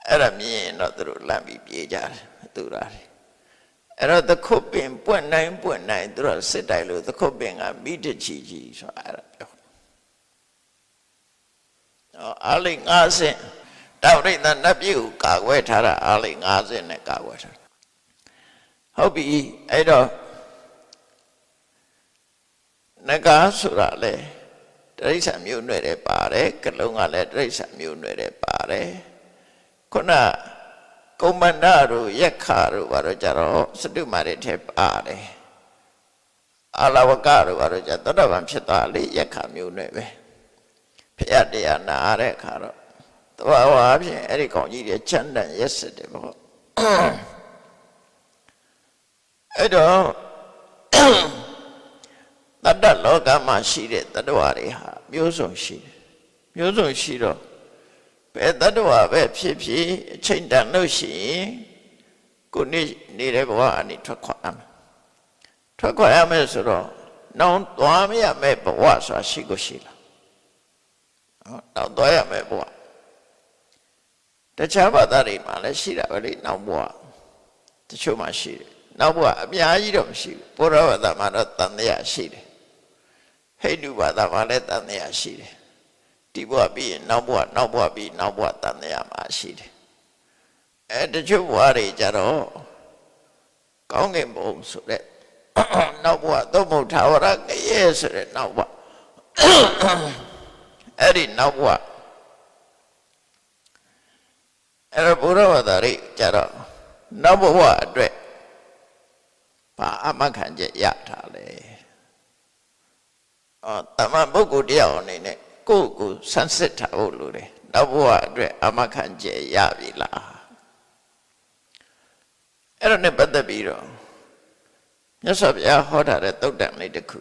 အဲ့ဒါမြင်ရင်တော့သူတို့လမ်းပြီးပြေးကြတယ်သူရာတယ်အဲ့တော့သခုတ်ပင်ပွင့်နိုင်သူတို့စစ်တိုက်လို့သခုတ်ပင်ကမိတချီကြီးဆိုတာအဲ့ဒါပြောအားလိ50တောက်ရိတ်နတ်ပြည်ကိုကာကွယ်ထားတာအားလိ50နဲ့ကာကွယ်ထားဟုတ်ပြီအဲ့တော့နဂါဆိုတာလေတိရစ္ဆာန်မျိုးနွယ်တယ်ပါတယ်ကလုံးကလည်းတိရစ္ဆာန်မျိုးနွယ်တယ်ပါတယ်ခုနကုမ္မန္တတို့ရက်ခတို့ဘာလို့ကြတော့စတုမာရထဲပါတယ်အာလဝကတို့ဘာလို့ကြသောတပန်ဖြစ်သွားလေရက်ခမျိုးနွယ်ပဲဖျက်တရားနာတဲ့အခါတော့တဘာဝအဖြစ်အဲ့ဒီကောင်ကြီးတွေချမ်းတန်ရက်စစ်တယ်ပေါ့အဲ့တော့တတ္တလောကမှာရှိတဲ့တတ္တဝါတွေဟာမျိုးစုံရှိတယ်မျိုးစုံရှိတော့ဘယ်တတ္တဝါပဲဖြစ်ဖြစ်အချိန်တန်လို့ရှိရင်ကိုနေတဲ့ဘဝအနေထွက်ခွာရမယ်ဆိုတော့နောင်သွားမရမယ့်ဘဝဆိုတာရှိကိုရှိလားနောင်သွားရမယ့်ဘဝတခြားဘာသာတွေမှာလည်းရှိတာပဲလေနောင်ဘဝတချို့မှရှိတယ်နောက်ဘဝအများကြီးတော့မရှိဘူးဘုရားဘာသာမှာတော့တန်တရားရှိတယ်ဟိန္ဒူဘာသာမှာလည်းတန်တရားရှိတယ်ဒီဘဝပြီးရင်နောက်ဘဝပြီးနောက်ဘဝတန်တရားမှာရှိတယ်တချို့ဘဝတွေကြတော့ကောင်းကင်ဘုံဆိုတဲ့နောက်ဘဝသို့မဟုတ်ထာဝရငရဲဆိုတဲ့နောက်ဘဝအဲ့ဒီနောက်ဘဝအဲ့တော့ဘုရားဘာသာတွေကြတော့နောက်ဘဝအတွက်ဘာအမခံချက်ရထားလဲတမန်ပုဂ္ဂိုလ်တယောက်အနေနဲ့ကိုဆန်းစစ်ထားဖို့လိုတယ်နောက်ဘဝအတွက်အမခံချက်ရပြီလားအဲ့တော့နဲ့ပတ်သက်ပြီးတော့ မြတ်စွာဘုရားဟောထားတဲ့သုတ်တံလေးတစ်ခု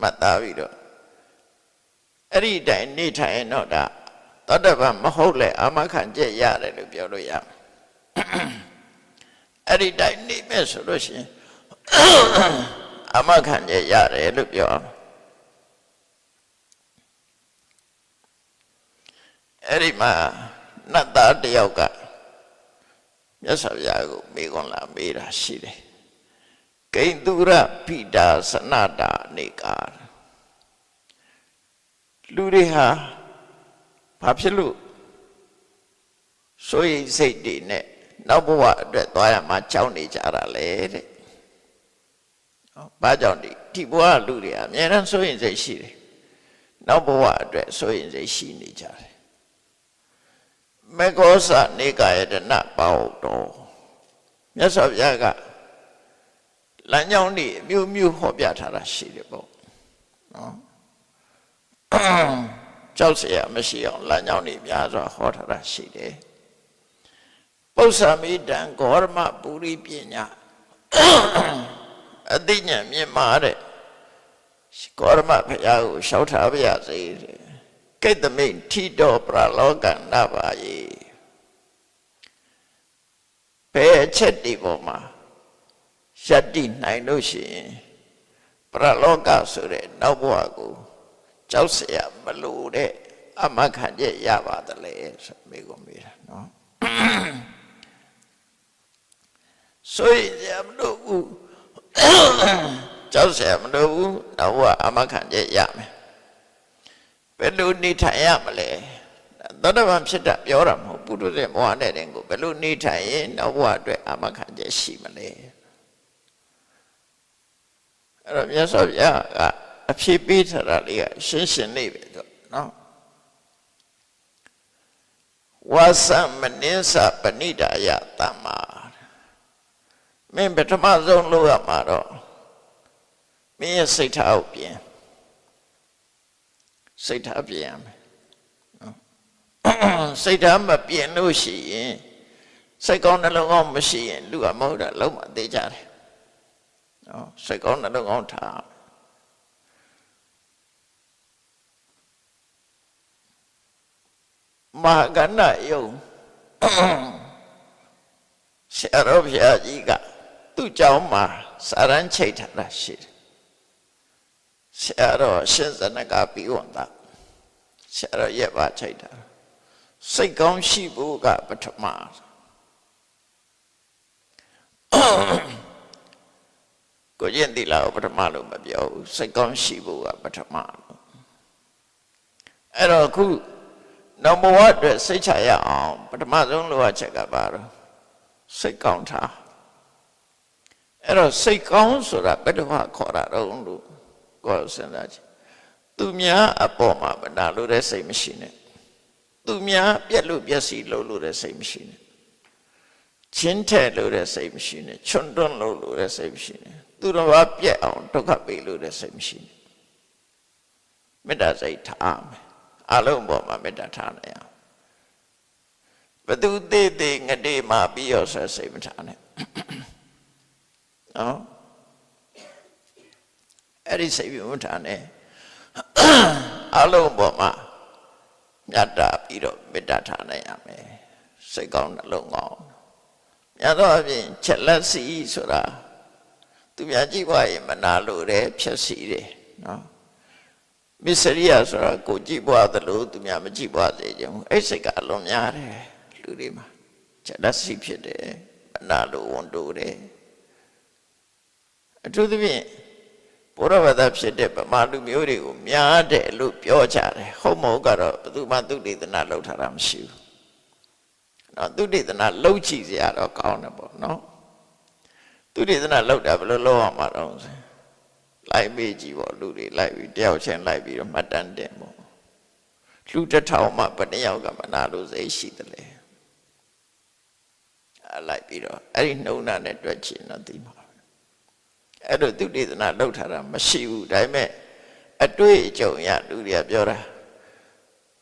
မှတ်သားပြီးတော့အဲ့ဒီတိုင်နေထိုင်တော့ဒါသောတပန်မဟုတ်လေအာမခံချက်ရတယ်လို့ပြောလို့ရအဲ့ဒီတိုင်နေမဲ့ဆိုလို့ရှိရင်အာမခံချက်ရတယ်လို့ပြောအဲ့ဒီမှာနတ်သားတယောက်ကမြတ်စွာဘုရားကိုမေးခွန်းလာမေးတာရှိတယ်ဂိန္ဓုရပိတာစနတာနေကာလူတွေဟာဘာဖြစ်လို့ဆိုရင်စိတ်တွေနဲ့နောက်ဘဝအတွက်သွားရမှာကြောက်နေကြတာလေတဲ့ဘာကြောင့်ဒီဘဝလူတွေအများအားဆိုရင်စိတ်ရှိတယ်နောက်ဘဝအတွက်ဆိုရင်စိတ်ရှိနေကြတယ်မေဃောစနေကာယတနာပေါတော်မြတ်စွာဘုရားကလမ်းကြောင်းတွေအမျိုးမျိုးဟောပြထားတာရှိတယ်ပေါ့နော်ကြောက်เสียမရှိအောင်လမ်းကြောင်းတွေများစွာဟောထားတာရှိတယ်ပု္ပ္ပာမိတံဂေါရမပူရိပညာအသိဉာဏ်မြင်မာတဲ့ဂေါရမဘုရားကိုလျှောက်ထားပါရစေတဲ့ကိတ္တမိထီတော်ပရလောကနပါယေဘယ်အချက်ဒီပေါ်မှာယတ္တိနိုင်လို့ရှိရင်ပရလောကဆိုတဲ့နောက်ဘဝကိုကြောက်เสียမလို့တဲ့အမခံချက်ရပါသလဲဆိုမိကုန်မိတာနော်ဆိုရင်မလို့ဘူးကြောက်เสียမလို့ဘူးနောက်ဘဝအမခံချက်ရမယ်ဘယ်လိုနေထိုင်ရမလဲသောတပန်ဖြစ်တာပြောတာမဟုတ်ပုထုဇဉ်ဘဝနဲ့တင်ကိုဘယ်လိုနေထိုင်ရင်နောက်ဘဝအတွက်အမခံချက်ရှိမလဲအဲ့တော့မြတ်စွာဘုရားကအဖြေပေးထားတာလေးကရှင်းရှင်းလေးပဲတော့နော်ဝါသမနိစ္စပဏိဒါယတမ္မာမင်းပထမဆုံးလုပ်ရမှာတော့မင်းရဲ့စိတ်ထားကိုပြင်စိတ်ထားပြင်ရမယ်နော်စိတ်ထားမပြင်လို့ရှိရင်စိတ်ကောင်းနှလုံးကောင်းမရှိရင်လူကမဟုတ်တာလုံးဝသိကြတယ်နော်စိတ်ကောင်းနှလုံးကောင်းထားမဟာကဏယုံဆရာတော်ဘုရားကြီးကသူ့ကျောင်းမှာစာရန်ချိတ်ထားတာရှိတယ်ဆရာတော်ရှင်ဇနကပြီးဝန်တာဆရာတော်ရဲ့ပါချိတ်တာစိတ်ကောင်းရှိဖို့ကပထမကိုကျင့်သီလကိုပထမလို့မပြောဘူးစိတ်ကောင်းရှိဖို့ကပထမလို့အဲ့တော့ခုနောက်ဘဝအတွက်စိတ်ချရအောင်ပထမဆုံးလိုအပ်ချက်ကဘာလို့စိတ်ကောင်းထားအဲ့တော့စိတ်ကောင်းဆိုတာဘယ်တော့ခေါ်တာတော့လို့ကိုယ်စဉ်းစားကြည့်သူများအပေါ်မှာမနာလို့တဲ့စိတ်မရှိနဲ့သူများပြက်လို့ပြက်စီလို့တဲ့စိတ်မရှိနဲ့ချင်းထဲလို့တဲ့စိတ်မရှိနဲ့ချွန်းတွန်းလို့တဲ့စိတ်မရှိနဲ့သူတော်ဘာပြက်အောင်ဒုက္ခပေးလို့တဲ့စိတ်မရှိနဲ့မေတ္တာစိတ်ထားမယ်အလုံးပေါ်မှာမေတ္တာထားနေအောင်ဘသူသေးသေးငတိမှာပြီးရောဆက်စိတ်မထားနဲ့နော်အဲ့ဒီစိတ်ပြုံးထားနေအလုံးပေါ်မှာမြတ်တာပြီးတော့မေတ္တာထားနိုင်ရမယ်စိတ်ကောင်းနှလုံးကောင်းမြတ်သောအပြင်ချက်လက်စီဆိုတာသူများကြည့်ပါရင်မနာလို့တယ်ဖြက်စီတယ်နော်မစ္စရိယဆိုတာကိုကြည့်ပွားသလိုသူများမကြည့်ပွားစေကြဘူးအဲ့စိတ်ကအလွန်များတယ်လူတွေမှာချက်လက်စီဖြစ်တယ်မနာလို့ဝန်တိုးတယ်အထူးသဖြင့်ဘုရားဘာသာဖြစ်တဲ့ဗမာလူမျိုးတွေကိုများတယ်လို့ပြောကြတယ်ဟုတ်မဟုတ်ကတော့ဘယ်သူမှသုတေသနလုပ်ထားတာမရှိဘူးနော်သုတေသနလုပ်ကြည့်စရာတော့ကောင်းတယ်ပေါ့နော်သုတေသနလုပ်တာဘယ်လိုလုပ်အောင်မတော့လိုက်မေးကြည့်ပေါ့လူတွေလိုက်ပြီးတယောက်ချင်းလိုက်ပြီးတော့မှတ်တမ်းတင်ပေါ့လူတစ်ထောင်မှဘယ်နှယောက်ကမနာလို့စိတ်ရှိတယ်လေလိုက်ပြီးတော့အဲ့ဒီနှုံနာနဲ့တွက်ချင်တော့သိမှာအဲ့လိုသုတေသနလုပ်ထားတာမရှိဘူးဒါပေမဲ့အတွေ့အကြုံရလူတွေကပြောတာ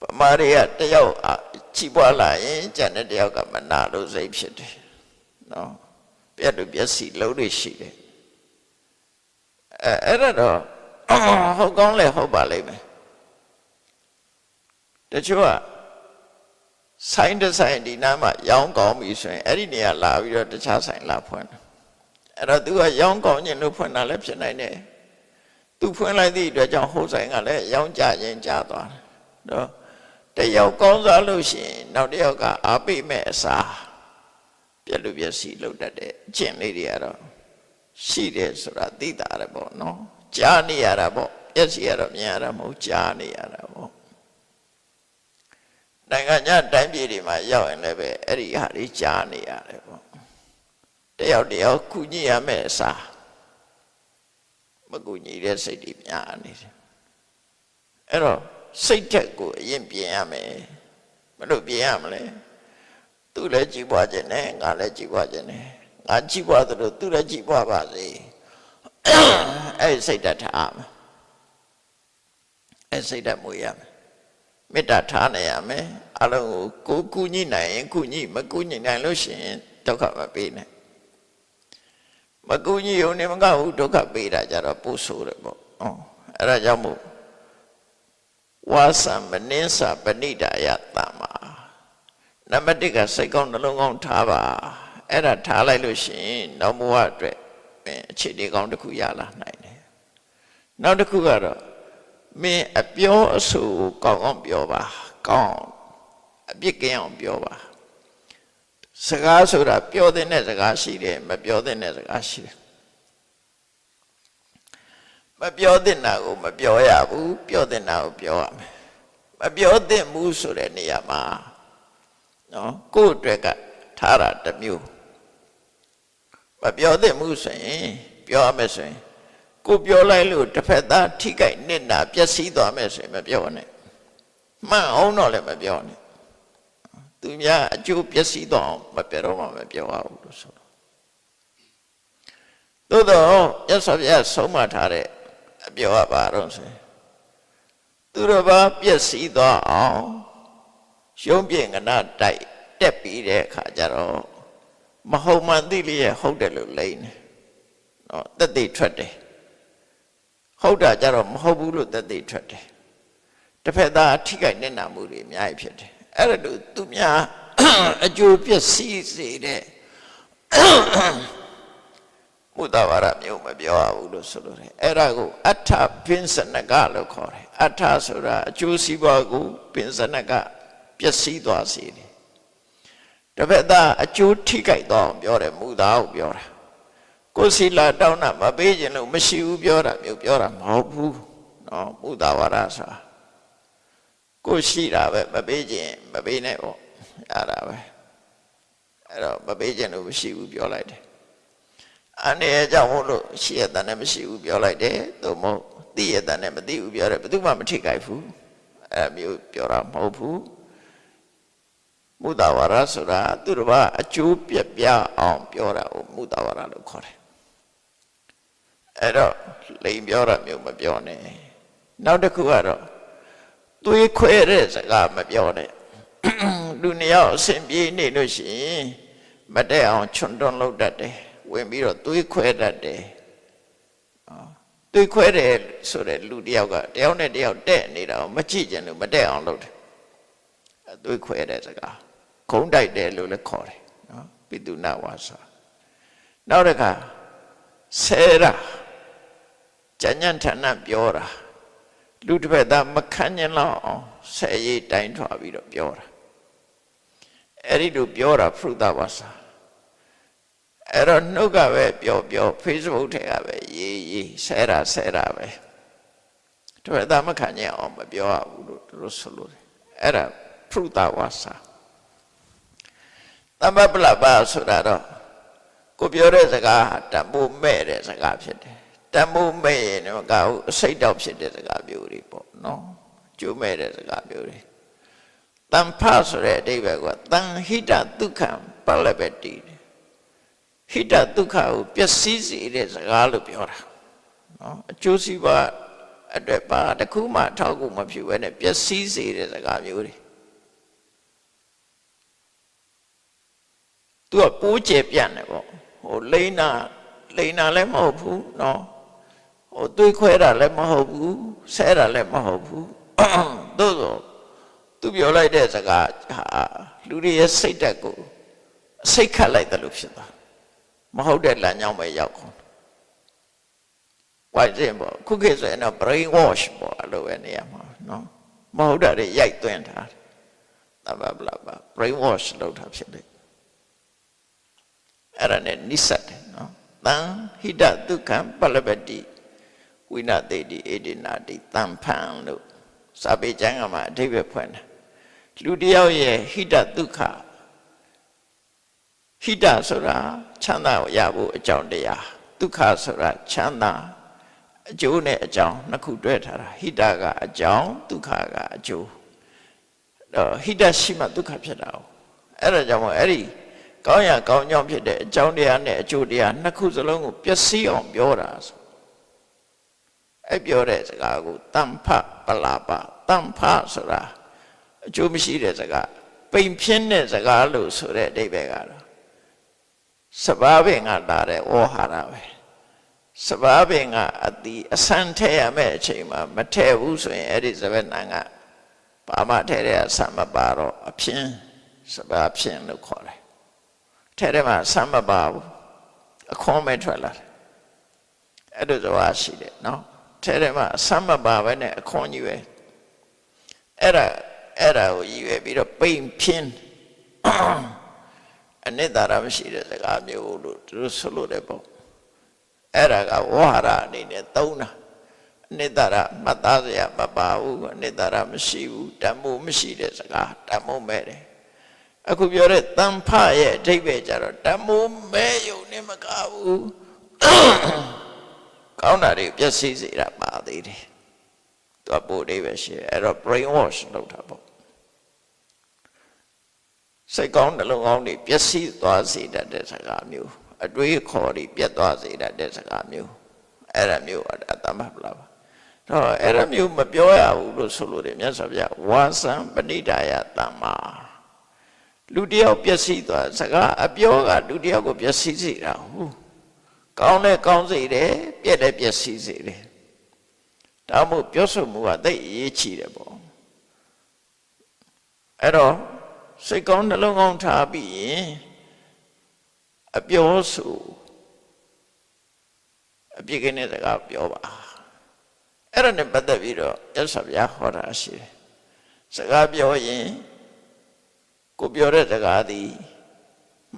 ဗမာတွေကတယောက်ချီးပွားလာရင်ကျန်တဲ့တယောက်ကမနာလို့စိတ်ဖြစ်တယ်နော်ပြက်လို့ပြက်စီလုံးတွေရှိတယ် အဲ့ဒါတော့ဟုတ်ကောင်းလဲဟုတ်ပါလိမ့်မယ်တချို့ကဆိုင်တစ်ဆိုင်ဒီနားမှာရောင်းကောင်းပြီဆိုရင်အဲ့ဒီနေရာလာပြီးတော့တခြားဆိုင်လာဖွင့်တယ်အဲ့တော့သူကရောင်းကောင်းခြင်းလို့ဖွင့်တာလည်းဖြစ်နိုင်တယ်သူဖွင့်လိုက်သည့်အတွက်ကြောင့်ဟိုဆိုင်ကလည်းရောင်းကြရင်ကြသွားတယ်နော်တယောက်ကောင်းစားလို့ရှိရင်နောက်တစ်ယောက်ကအားပေးမဲ့အစားပြက်လူပြက်စီလုပ်တတ်တဲ့အကျင့်လေးတွေကတော့ရှိတယ်ဆိုတာသိတာရပေါ့နော်ကြားနေရတာပေါ့ပြက်စီရတော့မြင်ရတာမဟုတ်ကြားနေရတာပေါ့နိုင်ငံခြားတိုင်းပြည်တွေမှာရောက်ရင်လည်းပဲအဲ့ဒီဟာတွေကြားနေရတယ်ပေါ့တယောက်ကုညိရမယ်အစားမကုညိတဲ့စိတ်တွေများနေတယ်အဲ့တော့စိတ်ဓာတ်ကိုအရင်ပြင်ရမယ်မလို့ပြင်ရမလဲသူလည်းကြည်ပွားခြင်းနဲ့ငါလည်းကြည်ပွားခြင်းနဲ့ငါကြည်ပွားသလိုသူလည်းကြည်ပွားပါစေအဲ့စိတ်ဓာတ်ထားမယ်အဲ့စိတ်ဓာတ်မွေးရမယ်မေတ္တာထားနိုင်ရမယ်အလုံးကိုကုညိနိုင်ရင်ကုညိမကုညိနိုင်လို့ရှိရင်ဒုက္ခမပေးနဲ့မကုညိုံနေမကဘူးဒုက္ခပေးတာကြတော့ပို့ဆိုးတယ်ပေါ့အဲ့ဒါကြောင့်မို့ဝါစံမနင်းစာပဏိဒါယတမ္မာနံပါတ်1ကစိတ်ကောင်းနှလုံးကောင်းထားပါအဲ့ဒါထားလိုက်လို့ရှိရင်နောက်ဘဝအတွက်အခြေအနေကောင်းတစ်ခုရလာနိုင်တယ်နောက်တစ်ခုကတော့မင်းအပြောအဆိုကောင်းအောင်ပြောပါကောင်းအပြစ်ကင်းအောင်ပြောပါစကားဆိုတာပြောတဲ့စကားရှိတယ်မပြောတဲ့စကားရှိတယ်မပြောတဲ့နာကိုမပြောရဘူးပြောတဲ့နာကိုပြောရမယ်မပြောတဲ့မှုဆိုတဲ့နေရာမှာနော်ကိုယ့်အတွက်ကထားတာတစ်မျိုးမပြောတဲ့မှုဆိုရင်ပြောရမယ်ဆိုရင်ကိုပြောလိုက်လို့တစ်ဖက်သားထိခိုက်နစ်နာပျက်စီးသွားမယ်ဆိုရင်မပြောနဲ့မှန်အောင်တော့လည်းမပြောနဲ့သူများအကျိုးပျက်စီးသွားအောင်မပြောတော့မှမပြောရဘူးလို့ဆိုတော့သို့တော့ရသော်ပြဆုံးမထားတဲ့အပြောရပါတော့ဆိုရင်သူတော်ဘာပျက်စီးသွားအောင်ရှုံးပြင်းကနာတိုက်တက်ပြီးတဲ့အခါကျတော့မဟုတ်မှန်သိလျက်ဟုတ်တယ်လို့လိမ့်နေနော်တက်သိထွက်တယ်ဟုတ်တာကြတော့မဟုတ်ဘူးလို့သက်သေထွက်တယ်တစ်ဖက်သားထိခိုက်နစ်နာမှုတွေအများကြီးဖြစ်တယ်အဲ့ဒါလို့သူများအကျိုးပျက်စီးစေတဲ့မုဒ္ဒဝါဒမျိုးမပြောရဘူးလို့ဆိုလို့တယ်အဲ့ဒါကိုအဋ္ဌပင်စနကလို့ခေါ်တယ်အဋ္ဌဆိုတာအကျိုးစီးပွားကိုပင်စနကပျက်စီးသွားစေတယ်တစ်ဖက်သားအကျိုးထိခိုက်သွားအောင်ပြောတယ်မုဒ္ဒကိုပြောတာကိုယ်စီလာတောင်းတာမပေးခြင်းလို့မရှိဘူးပြောတာမျိုးပြောတာမဟုတ်ဘူးနော်မုဒ္ဒဝါဒဆိုတာကိုယ်ရှိတာပဲမပေးခြင်းမပေးနဲ့ပေါ့ရတာပဲအဲ့တော့မပေးခြင်းလို့မရှိဘူးပြောလိုက်တယ်အနေအကြောင်းမို့လို့ရှိရတဲ့နဲ့မရှိဘူးပြောလိုက်တယ်သို့မဟုတ်သိရတဲ့နဲ့မသိဘူးပြောတယ်ဘယ်သူမှမထိခိုက်ဘူးအဲ့မျိုးပြောတာမဟုတ်ဘူးမုဒ္ဒဝါဒဆိုတာသူတို့ကအကျိုးပြပြအောင်ပြောတာကိုမုဒ္ဒဝါဒလို့ခေါ်တယ်အဲ့တော့လိန်ပြောတာမျိုးမပြောနဲ့နောက်တစ်ခုကတော့သွေးခွဲတဲ့စကားမပြောနဲ့လူနှစ်ယောက်အစဉ်ပြေးနေလို့ရှိရင်မတက်အောင်ချွန်တွန်းလုပ်တတ်တယ်ဝင်ပြီးတော့သွေးခွဲတတ်တယ်သွေးခွဲတယ်ဆိုတဲ့လူတစ်ယောက်ကတယောက်နဲ့တယောက်တက်နေတာကိုမကြည့်ကြလို့မတက်အောင်လုပ်တယ်သွေးခွဲတဲ့စကားခုံးတိုက်တယ်လို့လည်းခေါ်တယ်နော်ပိတုနဝါစာနောက်တစ်ခါဆဲတာကြညံ့ထဏပြောတာလူတစ်ဖက်သားမခံညင်လောက်အောင်ဆဲရေးတိုင်းထွာပြီးတော့ပြောတာအဲ့ဒီလိုပြောတာဖရုဒဝါစာအဲ့တော့နှုတ်ကပဲပြော Facebook ထဲကပဲရေးဆဲတာပဲတစ်ဖက်သားမခံညင်အောင်မပြောရဘူးလို့သူတို့ဆိုလို့အဲ့ဒါဖရုဒဝါစာသမ္ပပလပဆိုတာတော့ကိုပြောတဲ့စကားတန်ဖိုးမဲ့တဲ့စကားဖြစ်တယ်တန်ဖိုးမဲ့ရင်တော့ကဟုတ်အစိတ်တောက်ဖြစ်တဲ့စကားမျိုးတွေပေါ့နော်ကျိုးမဲ့တဲ့စကားမျိုးတွေတန်ဖဆိုတဲ့အဓိပ္ပာယ်ကတန်ဟိတဒုက္ခံပလပတိဟိတဒုက္ခကိုပျက်စီးစေတဲ့စကားလို့ပြောတာနော်အကျိုးစီးပွားအတွက်ပါတခုမှထောက်ကူမဖြစ်ဘဲနဲ့ပျက်စီးစေတဲ့စကားမျိုးတွေသူကပိုးကျပြန့်တယ်ပေါ့ဟိုလိန်နာလည်းမဟုတ်ဘူးနော် တွေးခွဲတာလည်းမဟုတ်ဘူးဆဲတာလည်းမဟုတ်ဘူးသို့သောသူပြောလိုက်တဲ့စကားဟာလူတွေရဲ့စိတ်ဓာတ်ကိုစိတ်ခတ်လိုက်တယ်လို့ဖြစ်သွားမဟုတ်တဲ့လမ်းကြောင်းပဲရောက်ကုန်ဝိုင်းစင်ပေါ့ခုခေတ်ဆိုရင်တော့ brain wash ပေါ့အဲ့လိုပဲနေရာမှာနော်မဟုတ်တာတွေရိုက်သွင်းထားတယ်ဘလာဘလာ brain wash လုပ်တာဖြစ်တယ်အဲ့ဒါနဲ့နိစ္စတယ်နော်တံဟိတဒုက္ခံပလပတိဝိနတေတိအေဒီနာတိတံဖန်လို့စာပေကျမ်းကမှာအဓိပ္ပာယ်ဖွင့်တယ်လူတယောက်ရဲ့ဟိတဒုက္ခဟိတဆိုတာချမ်းသာရဖို့အကြောင်းတရားဒုက္ခဆိုတာချမ်းသာအကျိုးနဲ့အကြောင်းနှစ်ခုတွဲထားတာဟိတကအကြောင်းဒုက္ခကအကျိုးဟိတရှိမှဒုက္ခဖြစ်တာအဲ့ဒါကြောင့်မို့အဲ့ဒီကောင်းရကောင်းကြောင်းဖြစ်တဲ့အကြောင်းတရားနဲ့အကျိုးတရားနှစ်ခုစလုံးကိုပျက်စီးအောင်ပြောတာဆိုအဲ့ပြောတဲ့စကားကိုတမ္ဖပလာပတမ္ဖဆိုတာအကျိုးမရှိတဲ့စကားပိန်ဖြင်းတဲ့စကားလို့ဆိုတဲ့အဓိပ္ပာယ်ကတော့စဘာပင်ကလာတဲ့ဝဟာရပဲစဘာပင်ကအတိအဆန်းထဲရမယ့်အချိန်မှာမထဲဘူးဆိုရင်အဲ့ဒီစပက်နံကဘာမှထဲတဲ့အဆန်းမပါတော့အဖြင်းစဘာဖြင်းလို့ခေါ်တယ်ထဲထဲမှာဆန်းမပါဘူးအခွန်ပဲထွက်လာတယ်အဲ့ဒါဆိုတာရှိတယ်နော်ထဲထဲမှာဆန်းမပါပဲနဲ့အခွန်ကြီးပဲအဲ့ဒါကိုရည်ရွယ်ပြီးတော့ပိန်ဖြင်းအနိတ္တရာမရှိတဲ့စကားမျိုးလို့သူတို့ဆိုလို့တယ်ပေါ့အဲ့ဒါကဝါရအနေနဲ့သုံးတာအနိတ္တရာမှတ်သားစရာမပါဘူးအနိတ္တရာမရှိဘူးဓမ္မို့မရှိတဲ့စကားဓမ္မို့မဲ့တယ်အခုပြောတဲ့တမ္ဖရဲ့အဓိပ္ပာယ်ကြတော့ဓမ္မို့မဲ့ယုံနဲ့မကဘူးကောင်းတာတွေပျက်စီးစေတာပါသေးတယ်သူကပို့လေးပဲရှိတယ်အဲ့တော့ brain wash လုပ်တာပေါ့စိတ်ကောင်းနှလုံးကောင်းတွေပျက်စီးသွားစေတတ်တဲ့စကားမျိုးအတွေးခေါ်တွေပြတ်သွားစေတတ်တဲ့စကားမျိုးအဲ့ဒါမျိုးအတမပလာပါတော့အဲ့ဒါမျိုးမပြောရဘူးလို့ဆိုလို့တယ်မြတ်စွာဘုရားဝါစံပဏိဒါယတမ္မာလူတယောက်ပျက်စီးသွားစကားအပြောကလူတယောက်ကိုပျက်စီးစေတာဟုတ်ကောင်းလဲကောင်းစေတယ်ပြက်လဲပျက်စီးစေတယ်ဒါမှမဟုတ်ပြောဆိုမှုကသိအရေးကြီးတယ်ပေါ့အဲ့တော့စိတ်ကောင်းနှလုံးကောင်းထားပြီးရင်အပြောဆိုအပြစ်ကင်းတဲ့စကားပြောပါအဲ့ဒါနဲ့ပတ်သက်ပြီးတော့မြတ်စွာဘုရားဟောတာရှိတယ်စကားပြောရင်ကိုပြောတဲ့စကားသည်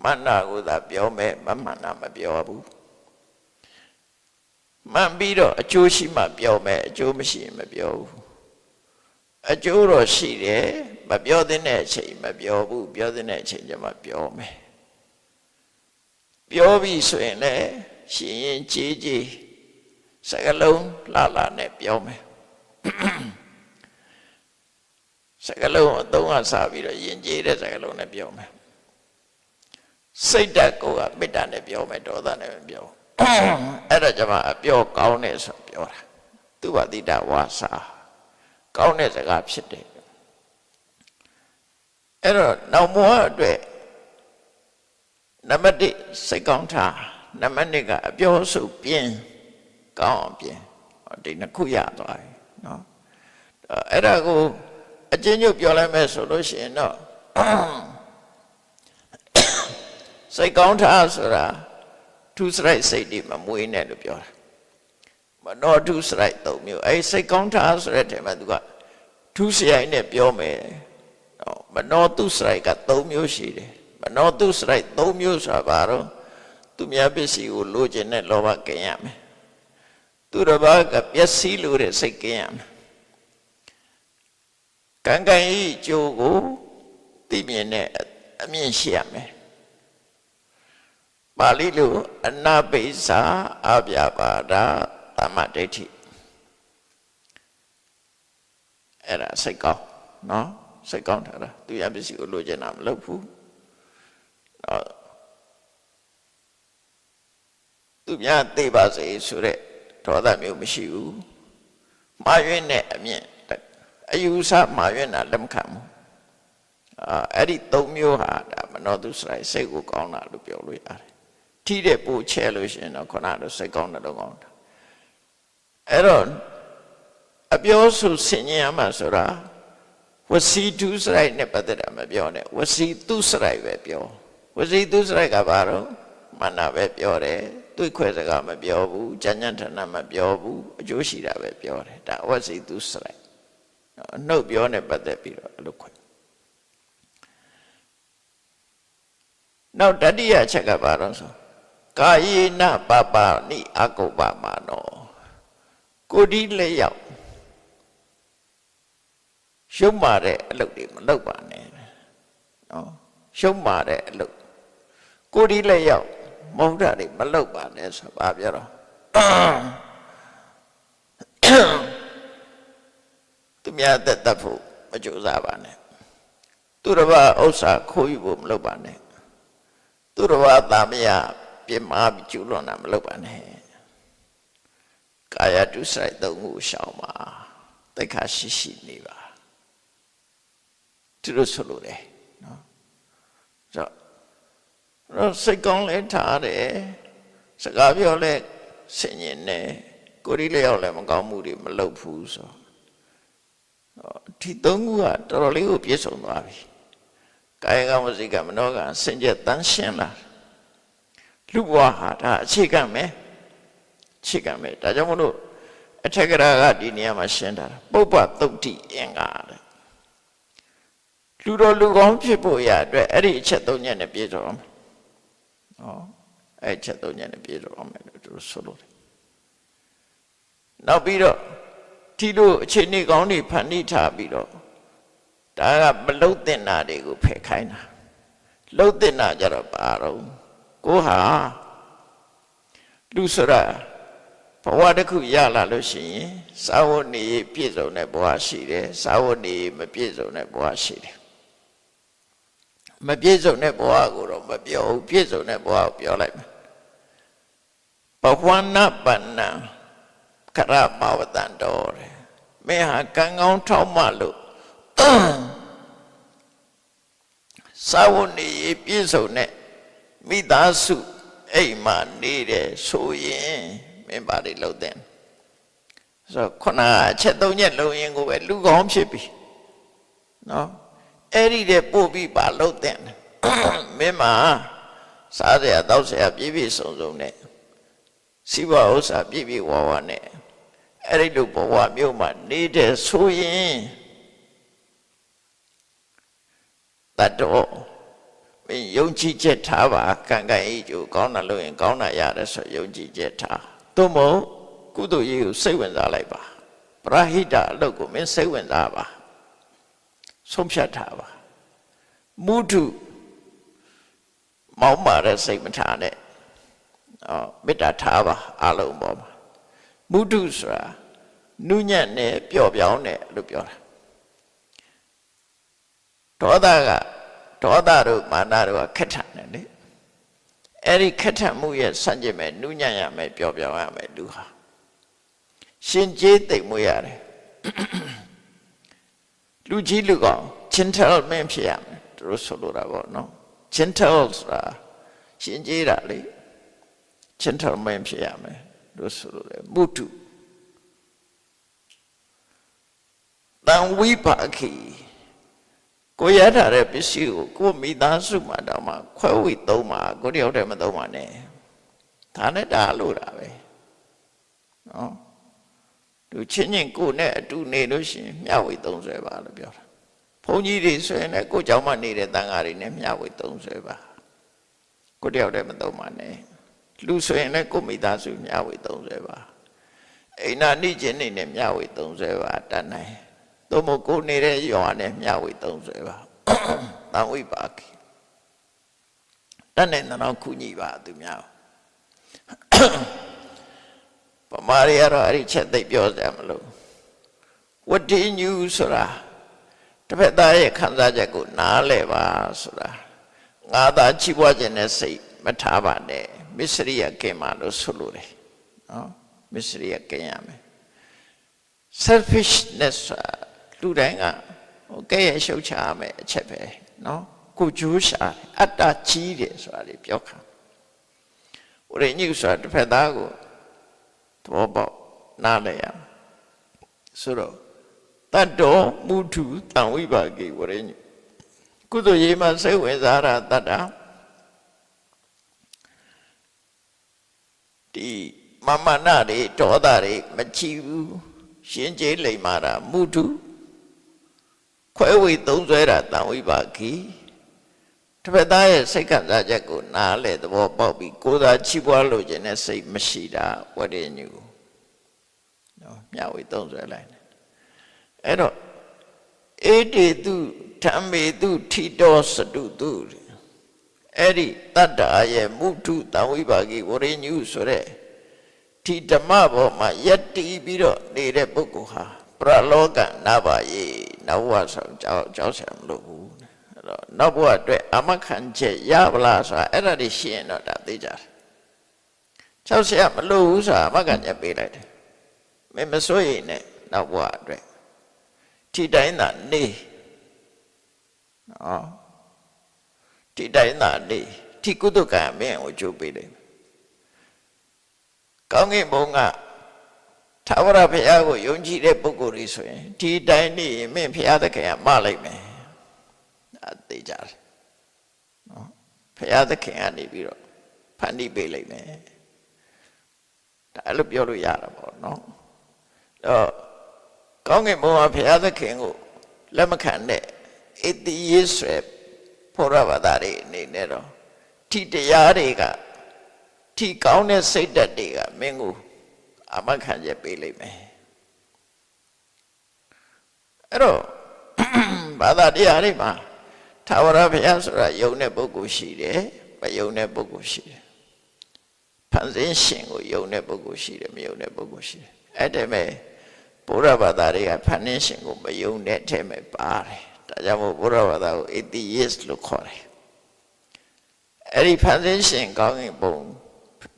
မှန်တာကိုသာပြောမယ်မမှန်တာမပြောဘူးမှန်ပြီးတော့အကျိုးရှိမှပြောမယ်အကျိုးမရှိရင်မပြောဘူးအကျိုးတော့ရှိတယ်မပြောတဲ့အချိန်မပြောဘူးပြောတဲ့အချိန်ကျမှပြောမယ်ပြောပြီးဆိုရင်လည်းရှင်ရင်ကြည်ကြည်စကားလုံးလာလာနဲ့ပြောမယ်စကားလုံးအသုံးအစားပြီးတော့ယဉ်ကျေးတဲ့စကားလုံးနဲ့ပြောမယ်စိတ်ဓာတ်ကိုမေတ္တာနဲ့ပြောမယ်ဒေါသနဲ့မပြောအဲ့ဒါကြမှာအပြောကောင်းတယ်ဆိုပြောတာသူဝတိတဝါစာကောင်းတဲ့စကားဖြစ်တယ်အဲ့တော့နောက်ဘဝအတွက်နံပါတ်1စိတ်ကောင်းထားနံပါတ်2ကအပြောဆိုပြင်းကောင်းအောင်ပြင်းဒီနှစ်ခုရသွားပြီနော်အဲ့ဒါကိုအချင်းချင်းပြောလိုက်မယ်ဆိုလို့ရှိရင်တော့စိတ်ကောင်းထားဆိုတာသူစရိုက်စိတ်ဒီမမွေးနဲ့လို့ပြောတာမနောသူစရိုက်၃မျိုးအဲ့စိတ်ကောင်းထားဆိုတဲ့ထဲမှာသူကသူစရိုက်နဲ့ပြောမယ်မနောသူစရိုက်က၃မျိုးရှိတယ်မနောသူစရိုက်၃မျိုးဆိုတာဘာတော့သူများပစ္စည်းကိုလိုချင်တဲ့လောဘကင်ရမယ်သူတစ်ပါးကပျက်စီးလို့တဲ့စိတ်ကင်ရမယ်ကံကံဤကျိုးကိုသိမြင်တဲ့အမြင်ရှိရမယ်ပါဠိလိုအနာပိစ္ဆာအပြပါဒသမ္မာဒိဋ္ဌိအဲ့ဒါစိတ်ကောင်းနော်စိတ်ကောင်းတာသူရပစ္စည်းကိုလိုချင်တာမလုပ်ဘူးသူများသိပါစေဆိုတဲ့ဒေါသမျိုးမရှိဘူးမှားယွင်းတဲ့အမြင်အယူဆမှားယွင်းတာလက်မခံဘူးအဲ့ဒီ၃မျိုးဟာဒါမနောသူစရိုက်စိတ်ကိုကောင်းတာလို့ပြောလို့ရတယ်ထိတဲ့ပို့ချဲလို့ရှိရင်တော့ခဏတော့စိတ်ကောင်းတယ်တော့ကောင်းတာ အဲ့တော့အပြောဆိုဆင်ញင်ရမှာဆိုတာဝစီတုစရိုက်နဲ့ပတ်သက်တာမပြောနဲ့ဝစီတုစရိုက်ပဲပြောဝစီတုစရိုက်ကဘာတော့မနာပဲပြောတယ်တွေးခွဲစကားမပြောဘူးကြံ့ကြံ့ထဏမပြောဘူးအကျိုးရှိတာပဲပြောတယ်ဒါဝစီတုစရိုက်နှုတ်ပြောနဲ့ပတ်သက်ပြီးတော့အဲ့လိုခွဲနောက်တတိယချက်ကဘာတော့ဆိုကာယေနပပနိအကုပ္ပမနောကိုယ်ဒီလက်ရောက်ရှုံးမာတဲ့အလုပ်တွေမလုပ်ပါနဲ့နော်ရှုံးမာတဲ့အလုပ်ကိုယ်ဒီလက်ရောက်မဟုတ်တာတွေမလုပ်ပါနဲ့ဆိုပါပြောတော့သူများသက်သက်ဖို့မကြိုးစားပါနဲ့သူတစ်ပါးဥစ္စာခိုးယူဖို့မလုပ်ပါနဲ့သူတစ်ပါးသားမယားပြင်းမာပြီးကျူးလွန်တာမလုပ်ပါနဲ့ကာယတုစရိုက်သုံးခုရှောင်ပါသိက္ခာရှိရှိနေပါသူတို့ဆိုလို့တယ်နော်ဆိုတော့စိတ်ကောင်းလဲထားတယ်စကားပြောလဲဆင်ញင်တယ်ကိုယ်ဒီလျောက်လည်းမကောင်းမှုတွေမလုပ်ဘူးဆိုဒီသုံးခုကတော်တော်လေးကိုပြည့်စုံသွားပြီကာယကဝစီကမနောကစင်ကြယ်တန်းရှင်းလာလူဘဝဟာဒါအခြေခံမယ်အခြေခံမယ်ဒါကြောင့်မလို့အထက်ကရာကဒီနေရာမှာရှင်းတာပုပ္ပသုတ်တိအင်္ဂါတဲ့လူတော်လူကောင်းဖြစ်ဖို့ရအတွက်အဲ့ဒီအချက်သုံးချက်နဲ့ပြည့်စုံအောင်အဲ့ချက်သုံးချက်နဲ့ပြည့်စုံအောင်မယ်လို့သူဆိုလို့တယ်နောက်ပြီးတော့ဒီလိုအခြေအနေကောင်းတွေဖန်တီးထားပြီးတော့ဒါကမလှုပ်တင်တာတွေကိုဖယ်ခိုင်းတာလှုပ်တင်တာကြတော့ပါတော့ကိုဟာလူဆိုတာဘဝတစ်ခုရလာလို့ရှိရင်စာဝတ်နေပြည့်စုံတဲ့ဘဝရှိတယ်စာဝတ်နေမပြည့်စုံတဲ့ဘဝရှိတယ်မပြည့်စုံတဲ့ဘဝကိုတော့မပြောဘူးပြည့်စုံတဲ့ဘဝကိုပြောလိုက်မယ်ဘဝနာပဏ္ဏခရမဝတ္တန်တော်တဲ့မင်းဟာကံကောင်းထောက်မှလို့စာဝတ်နေပြည့်စုံတဲ့မိသားစုအိမ်မှာနေတယ်ဆိုရင်မင်းပါလေလို့တဲ့ဆိုခုနအချက်သုံးချက်လုံးရင်ကိုပဲလူကောင်းဖြစ်ပြီနော်အဲ့ဒီတဲ့ပို့ပြီးပါလို့တဲ့မင်းမှာစားစရာတောက်စရာပြည့်ပြည့်စုံစုံနဲ့စီးပွားဥစ္စာပြည့်ပြည့်ဝဝနဲ့အဲ့ဒီလိုဘဝမျိုးမှာနေတဲ့ဆိုရင်တတ်တော့မင်းယုံကြည်ချက်ထားပါကံကံဤကျိုးကောင်းတာလို့ရင်ကောင်းတာရတယ်ဆိုယုံကြည်ချက်ထားသို့မဟုတ်ကုသိုလ်ရေးကိုစိတ်ဝင်စားလိုက်ပါပရဟိတအလုပ်ကိုမင်းစိတ်ဝင်စားပါဆုံးဖြတ်ထားပါမုဒုမောင်းမာတဲ့စိတ်မထားနဲ့မေတ္တာထားပါအလုံးပေါ်မှာမုဒုဆိုတာနုညံ့နဲ့ပျော့ပြောင်းတယ်လို့ပြောတာဒေါသတို့မာနတို့ကခက်ထန်တယ်လေအဲ့ဒီခက်ထန်မှုရဲ့ဆန့်ကျင်မဲ့နုညံ့ရမယ်ပျော့ပြောင်းရမယ်လူဟာရှင်ကျေးသိမ်မွေးရတယ်လူကြီးလူကောင် gentleman ဖြစ်ရမယ်သူတို့ဆိုလိုတာပေါ့နော် gentle ဆိုတာရှင်ကျေးတာလေ gentleman ဖြစ်ရမယ်လို့ဆိုလိုတယ်မုတုတံဝိပါခိကိုရထားတဲ့ပစ္စည်းကိုကိုမိသားစုမှာတောင်မှခွဲဝေသုံးပါကိုတယောက်တည်းမသုံးပါနဲ့ဒါနဲ့ဒါလို့တာပဲနော်သူချင်းချင်းကိုနဲ့အတူနေလို့ရှိရင်မျှဝေသုံးဆွဲပါလို့ပြောတာဘုန်းကြီးတွေဆိုရင်လည်းကိုကြောင့်မှနေတဲ့တန်ဃာတွေနဲ့မျှဝေသုံးဆွဲပါကိုတယောက်တည်းမသုံးပါနဲ့လူဆိုရင်လည်းကိုမိသားစုမျှဝေသုံးဆွဲပါအိမ်နာနှိကျင်နေနဲ့မျှဝေသုံးဆွဲပါတတ်နိုင်သို့မဟုတ်ကိုနေတဲ့ရွာနဲ့မျှဝေသုံးဆွဲပါတန်ဝိပါခိတတ်နိုင်တော့ခုညိပါသူများပမာရီကတော့အဲ့ဒီချက်သိပြောစရာမလိုဝတ္တိညူဆိုတာတစ်ဖက်သားရဲ့ခံစားချက်ကိုနားလဲပါဆိုတာငါသာချီးပွားခြင်းနဲ့စိတ်မထားပါနဲ့မစ္စရိယကင်ပါလို့ဆိုလိုတယ်နော်မစ္စရိယကင်ရမယ် selfishness လူတိုင်းကကဲ့ရဲ့ရှုပ်ချရမယ်အချက်ပဲနော်ကိုကြိုးရှာအတ္တကြီးတယ်ဆိုတာလေပြောခံဝရညိဆိုတာတစ်ဖက်သားကိုသဘောပေါက် နားလည်ရဆိုတော့တတ္တောမုထုတံဝိပါကိဝရညုကုသိုလ်ရေးမှာစိတ်ဝင်စားတာတတ္တာဒီမမနာတွေဒေါသတွေမကြည့်ဘူးရှင်ကျေးလိမ္မာတာမုထုခွဲဝေသုံးဆွဲတာတံဝိပါကိတစ်ဖက်သားရဲ့စိတ်ခံစားချက်ကိုနားလဲသဘောပေါက်ပြီးကိုယ်သာချီးပွားလို့ခြင်းနဲ့စိတ်မရှိတာဝရညုနော်မျှဝေသုံးဆွဲလိုက်တယ်အဲ့တော့ဧတေတုဓမ္မေတုထိတောစတုတုအဲ့ဒီတတ္တာရဲ့မုထုတံဝိပါကိဝရညုဆိုတဲ့ဒီဓမ္မဘောမှာယက်တီးပြီးတော့နေတဲ့ပုဂ္ဂိုလ်ဟာပရလောကနာပါယေနောက်ဘဝဆောင်ကြောက်ဆရာမလို့ဘူးအဲ့တော့နောက်ဘဝအတွက်အမခံချက်ရပါလားဆိုတာအဲ့ဒါတွေရှင်းတော့ဒါသိကြတယ်ကြောက်ဆရာမလို့ဘူးဆိုတာအမခံချက်ပေးလိုက်တယ်မင်းမစိုးရိမ်နဲ့နောက်ဘဝအတွက်ဒီတိုင်းသာနေနော်ဒီတိုင်းသာနေဒီကုသကံမင်းကိုကြိုးပေးတယ်ကောင်းကင်ဘုံကထာဝရဘုရားကိုယုံကြည်တဲ့ပုဂ္ဂိုလ်တွေဆိုရင်ဒီတိုင်းနေမင်းဘုရားသခင်ကမလိုက်မယ်အသေးကြတယ်နော်ဘုရားသခင်ကနေပြီးတော့ဖန်တီးပေးလိုက်မယ်ဒါအဲ့လိုပြောလို့ရတာပေါ့နော်တော့ကောင်းကင်ဘုံကဘုရားသခင်ကိုလက်မခံတဲ့ဧတိယေဆွေဖောရဘာသာတွေအနေနဲ့တော့ဒီတရားတွေကဒီကောင်းတဲ့စိတ်ဓာတ်တွေကမင်းကိုအမခံချက်ပေးလိုက်မယ်အဲ့တော့ဘာသာတရားတွေမှာထာဝရဘုရားဆိုတာယုံတဲ့ပုဂ္ဂိုလ်ရှိတယ်မယုံတဲ့ပုဂ္ဂိုလ်ရှိတယ်ဖန်ဆင်းရှင်ကိုယုံတဲ့ပုဂ္ဂိုလ်ရှိတယ်မယုံတဲ့ပုဂ္ဂိုလ်ရှိတယ်အဲ့ဒါမဲ့ဘုရားဘာသာတွေကဖန်ဆင်းရှင်ကိုမယုံတဲ့အထက်မှာပါတယ်ဒါကြောင့်မို့ဘုရားဘာသာကို atheist လို့ခေါ်တယ်အဲ့ဒီဖန်ဆင်းရှင်ကောင်းကင်ဘုံ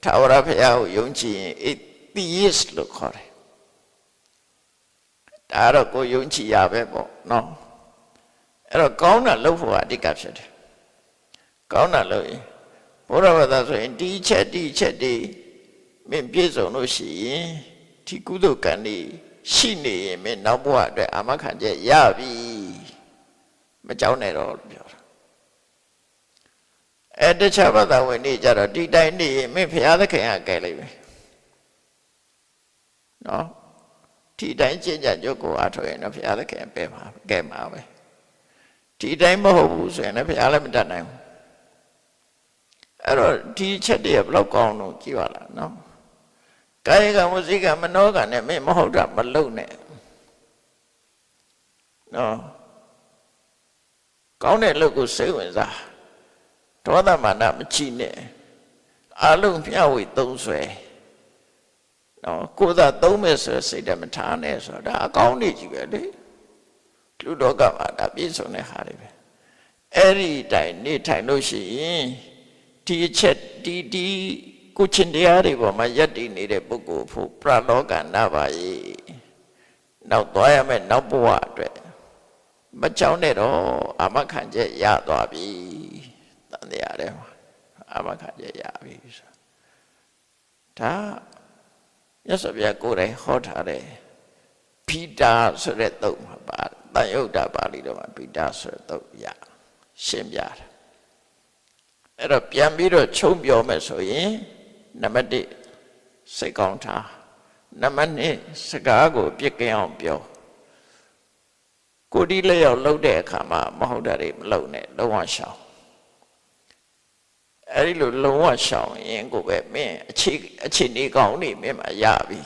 ထာဝရဘုရားကိုယုံကြည်ရင် atheist လို့ခေါ်တယ်ဒါတော့ကိုယုံကြည်ရပဲပေါ့နော်အဲ့တော့ကောင်းတာလုပ်ဖို့အဓိကဖြစ်တယ်ကောင်းတာလုပ်ရင်ဘုရားဘာသာဆိုရင်ဒီချက်တွေမင်းပြည့်စုံလို့ရှိရင်ဒီကုသိုလ်ကံတွေရှိနေရင်မင်းနောက်ဘဝအတွက်အာမခံချက်ရပြီမကြောက်နဲ့တော့လို့ပြောတာအဲ့တခြားဘာသာဝင်တွေကြတော့ဒီတိုင်းနေရင်မင်းဘုရားသခင်ကကဲလိုက်ပဲနော်ဒီတိုင်းကျင့်ကြကြုတ်ကိုအားထုတ်ရင်တော့ဘုရားသခင်ပဲမှာကဲမှာပဲဒီတိုင်းမဟုတ်ဘူးဆိုရင်လည်းဘုရားလည်းမတတ်နိုင်ဘူးအဲ့တော့ဒီချက်တည်းဘလောက်ကောင်းလို့ကြည့်ပါလားနော်ကာယကဝစီကမနောကနဲ့မင်းမဟုတ်တာမလုံနဲ့နော်ကောင်းတဲ့လူကိုစိတ်ဝင်စားဒေါသမမာနမကြည့်နဲ့အလုံးမျှဝေသုံးဆွဲနော်ကိုယ်သာသုံးမဲ့ဆိုစိတ်တမထားနဲ့ဆိုတော့ဒါအကောင်းနေကြီးပဲလေလူတော်ကမှာဒါပြည့်စုံတဲ့ဟာတွေပဲအဲ့ဒီတိုင်နေထိုင်လို့ရှိရင်ဒီအချက်ဒီကိုချင်းတရားတွေပေါ်မှာယက်တည်နေတဲ့ပုဂ္ဂိုလ်ဖို့ပရလောကနာပါယေနောက်သွားရမယ်နောက်ဘဝအတွက်မကြောက်နဲ့တော့အာမခံချက်ရသွားပြီတန်တရားထဲမှာအာမခံချက်ရပြီဆိုဒါမြတ်စွာဘုရားကိုယ်တိုင်ဟောထားတယ်ဘိတာဆိုတဲ့တုတ်မှာပါတန်ယုတ်တာပါဠိတော်မှာဘိတာဆိုတဲ့တုတ်ရရှင်းပြတယ်အဲ့တော့ပြန်ပြီးတော့ချုံပြောမယ်ဆိုရင်နံပါတ်1စိတ်ကောင်းထားနံပါတ်2စကားကိုပြစ်ကင်းအောင်ပြောကိုဒီလျောက်လှုပ်တဲ့အခါမှာမဟုတ်တာတွေမလှုပ်နဲ့လုံးဝရှောင်အဲ့ဒီလိုလုံးဝရှောင်ရင်ကိုပဲမင်းအခြေအနေကောင်းနေမင်းမရပြီ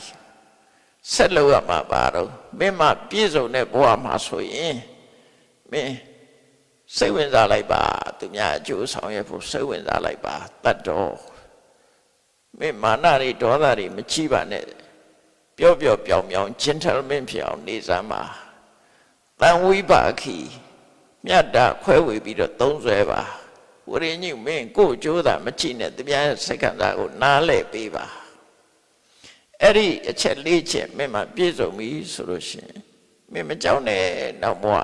ဆက်လို့ရမှာပါတော့မင်းမပြည့်စုံတဲ့ဘဝမှာဆိုရင်မင်းစိတ်ဝင်စားလိုက်ပါသူများအကျိုးဆောင်ရဖို့စိတ်ဝင်စားလိုက်ပါတတ်တော့မင်းမာနတွေဒေါသတွေမချီးပါနဲ့ပြောင် gentleman ဖြစ်အောင်နေစမ်းပါတန်ဝိပါခိမြတ်တာခွဲဝေပြီးတော့သုံးဆွဲပါဝရညိမင်းကိုကြိုးတာမကြည့်နဲ့သူများစိတ်ခံစားကိုနားလဲပေးပါအဲ့ဒီအချက်၄ချက်မင်းမပြည့်စုံပြီဆိုလို့ရှိရင်မင်းမကြောက်နဲ့နောက်ဘဝ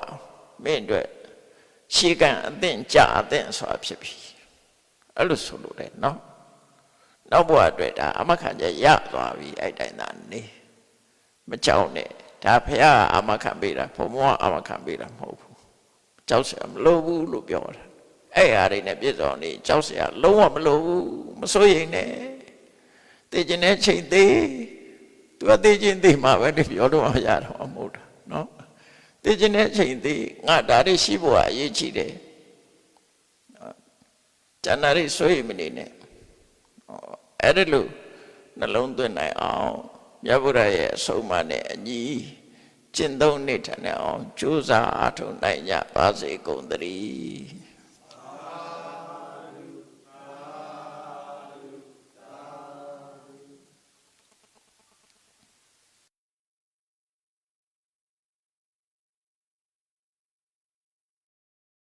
မင်းအတွက်ရှေးကံအသင့်ကြအသင့်ဆိုတာဖြစ်ပြီအဲ့လိုဆိုလို့လေနော်နောက်ဘဝအတွက်ဒါအမခံချက်ရသွားပြီအဲ့တိုင်းသာနေ မကြောက်နဲ့ဒါဖះအာမခံပေးတာဘုံဘဝအာမခံပေးတာမဟုတ်ဘူးကြောက်เสียမလိုဘူးလို့ပြောတာအဲ့ဟာတွေနဲ့ပြည့်စုံနေကြောက်เสียလုံးဝမလိုဘူးမစိုးရိမ်နဲ့သိကျင်တဲ့ချိန်သေးသူကသိကျင်သိမှာပဲလို့ပြောတော့မရတော့မဟုတ်တာနော်သိကျင်တဲ့ချိန်သေးငါဒါတွေရှိဖို့အရေးကြီးတယ်ကျန်တာတွေစိုးရိမ်မနေနဲ့အဲ့ဒါလို့နှလုံးသွင်းနိုင်အောင်မြတ်ဗုဒ္ဓရဲ့အဆုံးအမနဲ့အညီကျင့်သုံးနေထိုင်အောင်ကြိုးစားအားထုတ်နိုင်ကြပါစေကုန်သတည်း